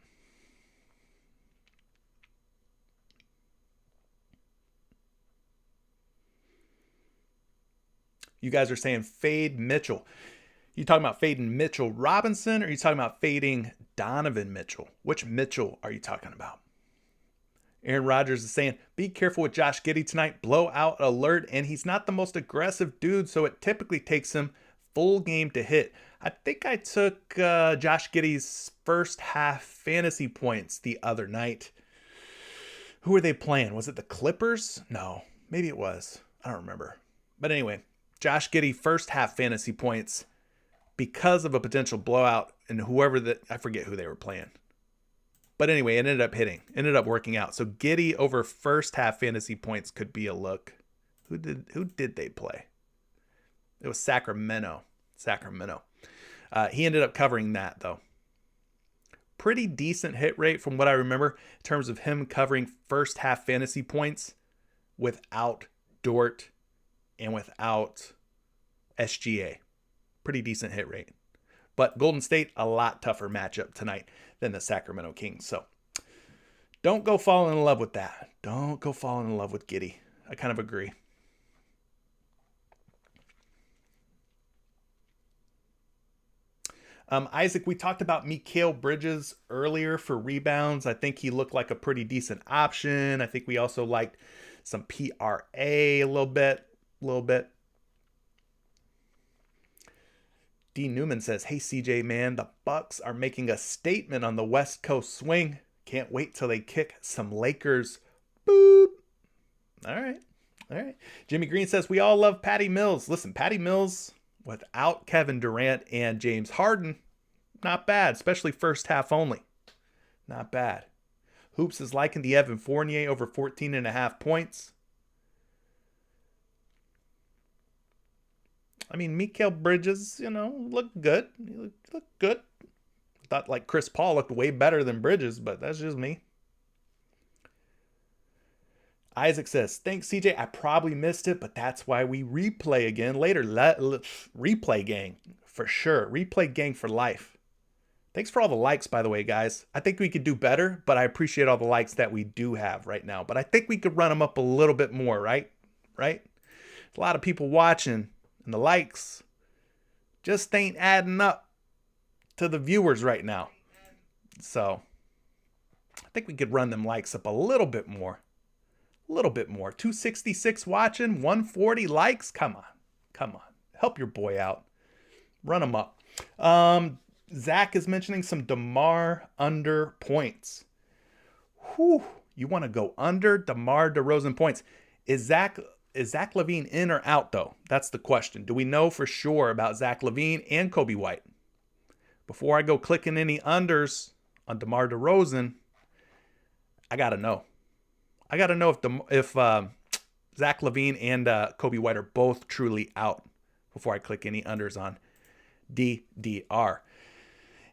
You guys are saying fade Mitchell. You talking about fading Mitchell Robinson, or are you talking about fading Donovan Mitchell? Which Mitchell are you talking about? Aaron Rodgers is saying, be careful with Josh Giddey tonight. Blowout alert. And he's not the most aggressive dude, so it typically takes him full game to hit. I think I took Josh Giddey's first half fantasy points the other night. Who were they playing? Was it the Clippers? No, maybe it was. I don't remember. But anyway, Josh Giddey first half fantasy points because of a potential blowout, and I forget who they were playing. But anyway, it ended up hitting. Ended up working out. So Giddey over first half fantasy points could be a look. Who did they play? It was Sacramento. He ended up covering that, though. Pretty decent hit rate from what I remember in terms of him covering first half fantasy points without Dort and without SGA. Pretty decent hit rate. But Golden State, a lot tougher matchup tonight than the Sacramento Kings. So don't go falling in love with that. Don't go falling in love with Giddey. I kind of agree. Isaac, we talked about Mikal Bridges earlier for rebounds. I think he looked like a pretty decent option. I think we also liked some PRA a little bit. D. Newman says, hey, CJ, man, the Bucks are making a statement on the West Coast swing. Can't wait till they kick some Lakers. Boop. All right. Jimmy Green says, we all love Patty Mills. Listen, Patty Mills, without Kevin Durant and James Harden, not bad, especially first half only. Not bad. Hoops is liking the Evan Fournier over 14.5 points. I mean, Mikal Bridges, looked good. He looked good. Thought like Chris Paul looked way better than Bridges, but that's just me. Isaac says, thanks, CJ. I probably missed it, but that's why we replay again later. Replay gang, for sure. Replay gang for life. Thanks for all the likes, by the way, guys. I think we could do better, but I appreciate all the likes that we do have right now. But I think we could run them up a little bit more, right? Right? A lot of people watching, and the likes just ain't adding up to the viewers right now. So I think we could run them likes up a little bit more. A little bit more. 266 watching, 140 likes. Come on. Come on. Help your boy out. Run them up. Zach is mentioning some DeMar under points. Whew. You want to go under DeMar DeRozan points. Is Zach LaVine in or out, though? That's the question. Do we know for sure about Zach LaVine and Kobe White? Before I go clicking any unders on DeMar DeRozan, I got to know. I got to know if Zach LaVine and Kobe White are both truly out before I click any unders on DDR.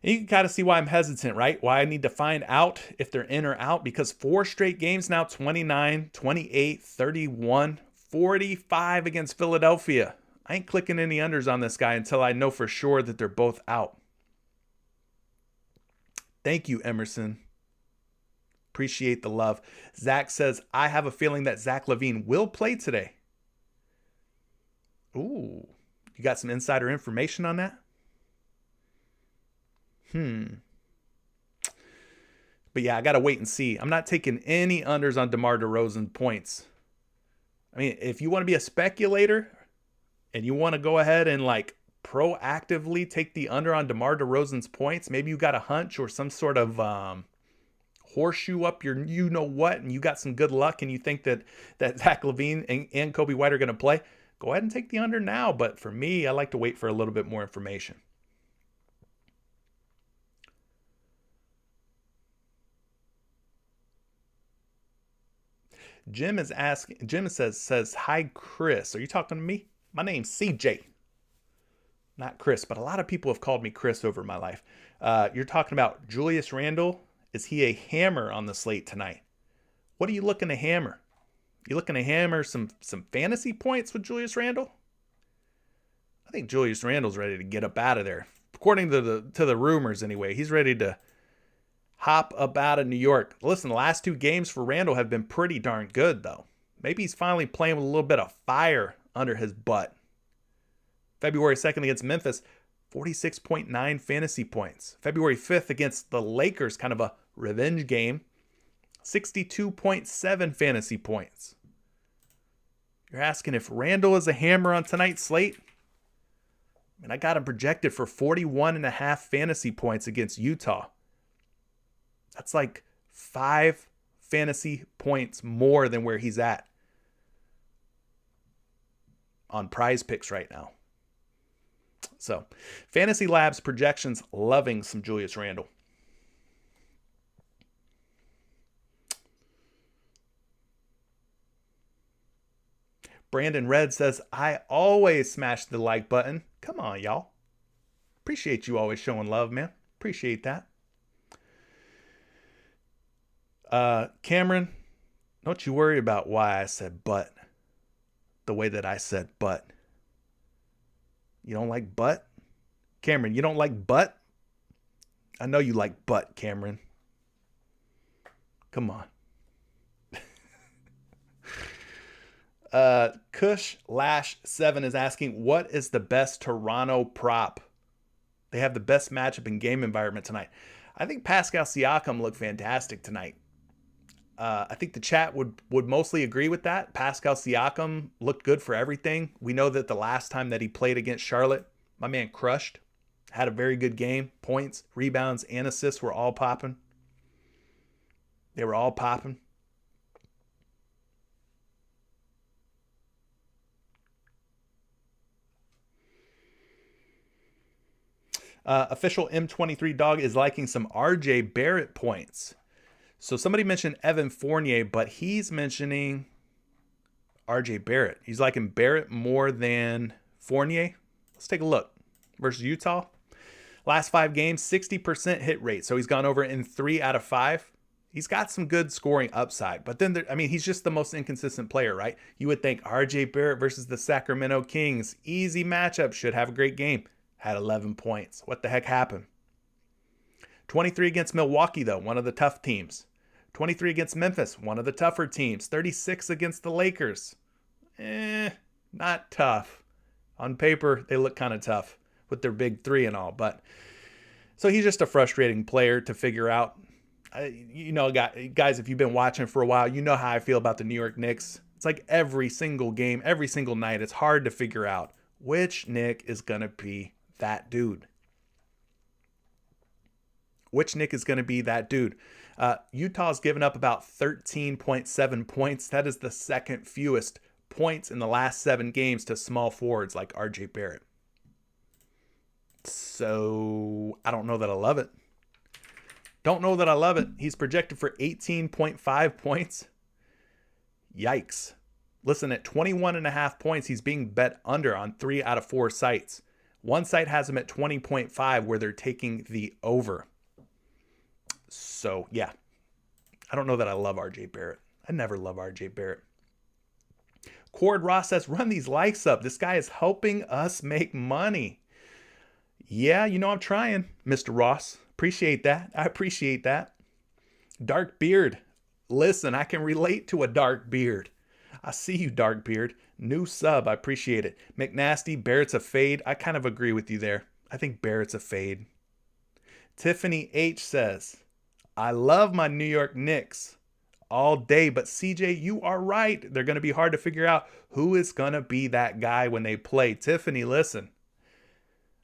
And you can kind of see why I'm hesitant, right? Why I need to find out if they're in or out, because 4 straight games now, 29, 28, 31, 45 against Philadelphia. I ain't clicking any unders on this guy until I know for sure that they're both out. Thank you, Emerson. Appreciate the love. Zach says, I have a feeling that Zach LaVine will play today. Ooh, you got some insider information on that? But yeah, I got to wait and see. I'm not taking any unders on DeMar DeRozan points. I mean, if you want to be a speculator and you want to go ahead and like proactively take the under on DeMar DeRozan's points, maybe you got a hunch or some sort of horseshoe up your you-know-what, and you got some good luck and you think that Zach LaVine and Kobe White are going to play, go ahead and take the under now. But for me, I like to wait for a little bit more information. Jim says, hi, Chris. Are you talking to me? My name's CJ. Not Chris, but a lot of people have called me Chris over my life. You're talking about Julius Randle. Is he a hammer on the slate tonight? What are you looking to hammer? You looking to hammer some fantasy points with Julius Randle? I think Julius Randle's ready to get up out of there. According to the rumors anyway, he's ready to hop up out of New York. Listen, the last 2 games for Randle have been pretty darn good, though. Maybe he's finally playing with a little bit of fire under his butt. February 2nd against Memphis, 46.9 fantasy points. February 5th against the Lakers, kind of a revenge game, 62.7 fantasy points. You're asking if Randle is a hammer on tonight's slate? I mean, I got him projected for 41.5 fantasy points against Utah. That's like 5 fantasy points more than where he's at on PrizePicks right now. So, Fantasy Labs projections, loving some Julius Randle. Brandon Red says, I always smash the like button. Come on, y'all. Appreciate you always showing love, man. Appreciate that. Cameron, don't you worry about why I said but the way that I said but. You don't like butt? Cameron, you don't like butt? I know you like butt, Cameron. Come on. Kush-7 is asking, what is the best Toronto prop? They have the best matchup in game environment tonight. I think Pascal Siakam looked fantastic tonight. I think the chat would mostly agree with that. Pascal Siakam looked good for everything. We know that the last time that he played against Charlotte, my man crushed. Had a very good game. Points, rebounds, and assists were all popping. They were all popping. Official M23 Dog is liking some RJ Barrett points. So somebody mentioned Evan Fournier, but he's mentioning RJ Barrett. He's liking Barrett more than Fournier. Let's take a look. Versus Utah. Last 5 games, 60% hit rate. So he's gone over in 3 out of 5. He's got some good scoring upside. But then, he's just the most inconsistent player, right? You would think RJ Barrett versus the Sacramento Kings. Easy matchup. Should have a great game. Had 11 points. What the heck happened? 23 against Milwaukee, though, one of the tough teams. 23 against Memphis, one of the tougher teams. 36 against the Lakers. Not tough. On paper, they look kind of tough with their big three and all. But so he's just a frustrating player to figure out. Guys, if you've been watching for a while, you know how I feel about the New York Knicks. It's like every single game, every single night, it's hard to figure out which Knick is going to be that dude. Which Knick is going to be that dude? Utah's given up about 13.7 points. That is the second fewest points in the last 7 games to small forwards like RJ Barrett. So I don't know that I love it. Don't know that I love it. He's projected for 18.5 points. Yikes. Listen, at 21.5 points, he's being bet under on 3 out of 4 sites. One site has him at 20.5 where they're taking the over. So, yeah. I don't know that I love RJ Barrett. I never love RJ Barrett. Cord Ross says, run these likes up. This guy is helping us make money. Yeah, I'm trying, Mr. Ross. Appreciate that. I appreciate that. Dark Beard. Listen, I can relate to a dark beard. I see you, dark beard. New sub. I appreciate it. McNasty, Barrett's a fade. I kind of agree with you there. I think Barrett's a fade. Tiffany H says, I love my New York Knicks all day, but CJ, you are right. They're going to be hard to figure out who is going to be that guy when they play. Tiffany, listen.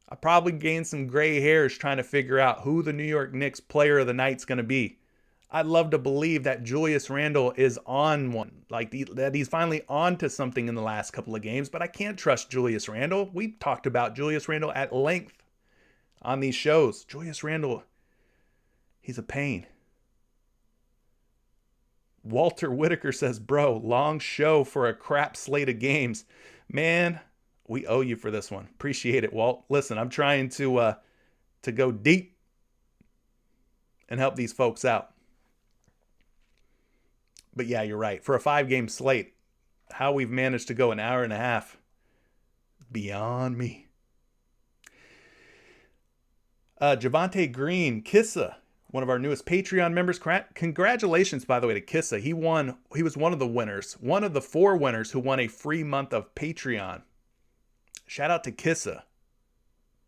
I probably gained some gray hairs trying to figure out who the New York Knicks player of the night's going to be. I'd love to believe that Julius Randle is on one, that he's finally on to something in the last couple of games, but I can't trust Julius Randle. We've talked about Julius Randle at length on these shows. Julius Randle, he's a pain. Walter Whitaker says, bro, long show for a crap slate of games. Man, we owe you for this one. Appreciate it, Walt. Listen, I'm trying to go deep and help these folks out. But yeah, you're right. For a 5-game slate, how we've managed to go an hour and a half, beyond me. Javante Green, Kissa, one of our newest Patreon members. Congratulations, by the way, to Kissa. He was one of the winners, one of the 4 winners who won a free month of Patreon. Shout out to Kissa.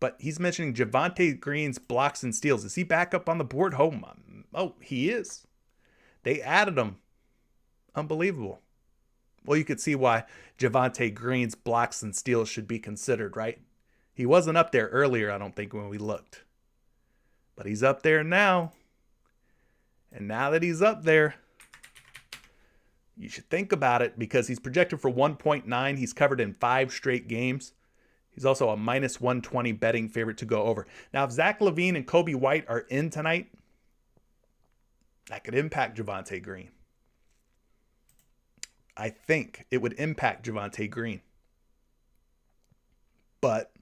But he's mentioning Javante Green's blocks and steals. Is he back up on the board? Oh, he is. They added him. Unbelievable. Well, you could see why Javante Green's blocks and steals should be considered, right? He wasn't up there earlier, I don't think, when we looked. But he's up there now. And now that he's up there, you should think about it because he's projected for 1.9. He's covered in 5 straight games. He's also a minus 120 betting favorite to go over. Now, if Zach LaVine and Kobe White are in tonight, that could impact Javante Green. I think it would impact Javante Green. But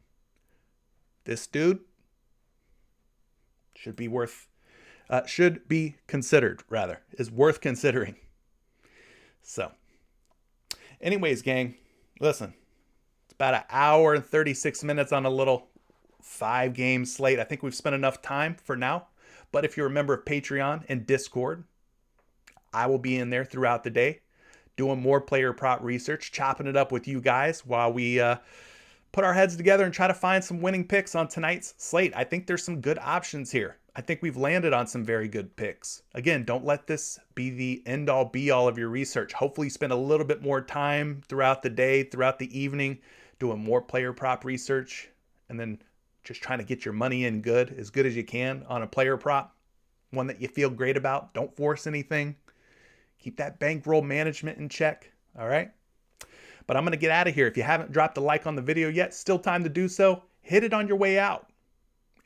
this dude should be considered, is worth considering. So, anyways, gang, listen, it's about an hour and 36 minutes on a little 5-game slate. I think we've spent enough time for now. But if you're a member of Patreon and Discord, I will be in there throughout the day doing more player prop research, chopping it up with you guys while we put our heads together and try to find some winning picks on tonight's slate. I think there's some good options here. I think we've landed on some very good picks. Again, don't let this be the end-all be-all of your research. Hopefully you spend a little bit more time throughout the day, throughout the evening, doing more player prop research, and then just trying to get your money in as good as you can on a player prop, one that you feel great about. Don't force anything. Keep that bankroll management in check, all right? But I'm going to get out of here. If you haven't dropped a like on the video yet, still time to do so. Hit it on your way out.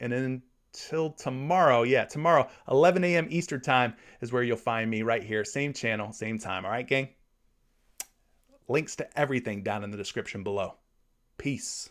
And then until tomorrow, tomorrow, 11 a.m. Eastern time is where you'll find me right here. Same channel, same time. All right, gang? Links to everything down in the description below. Peace.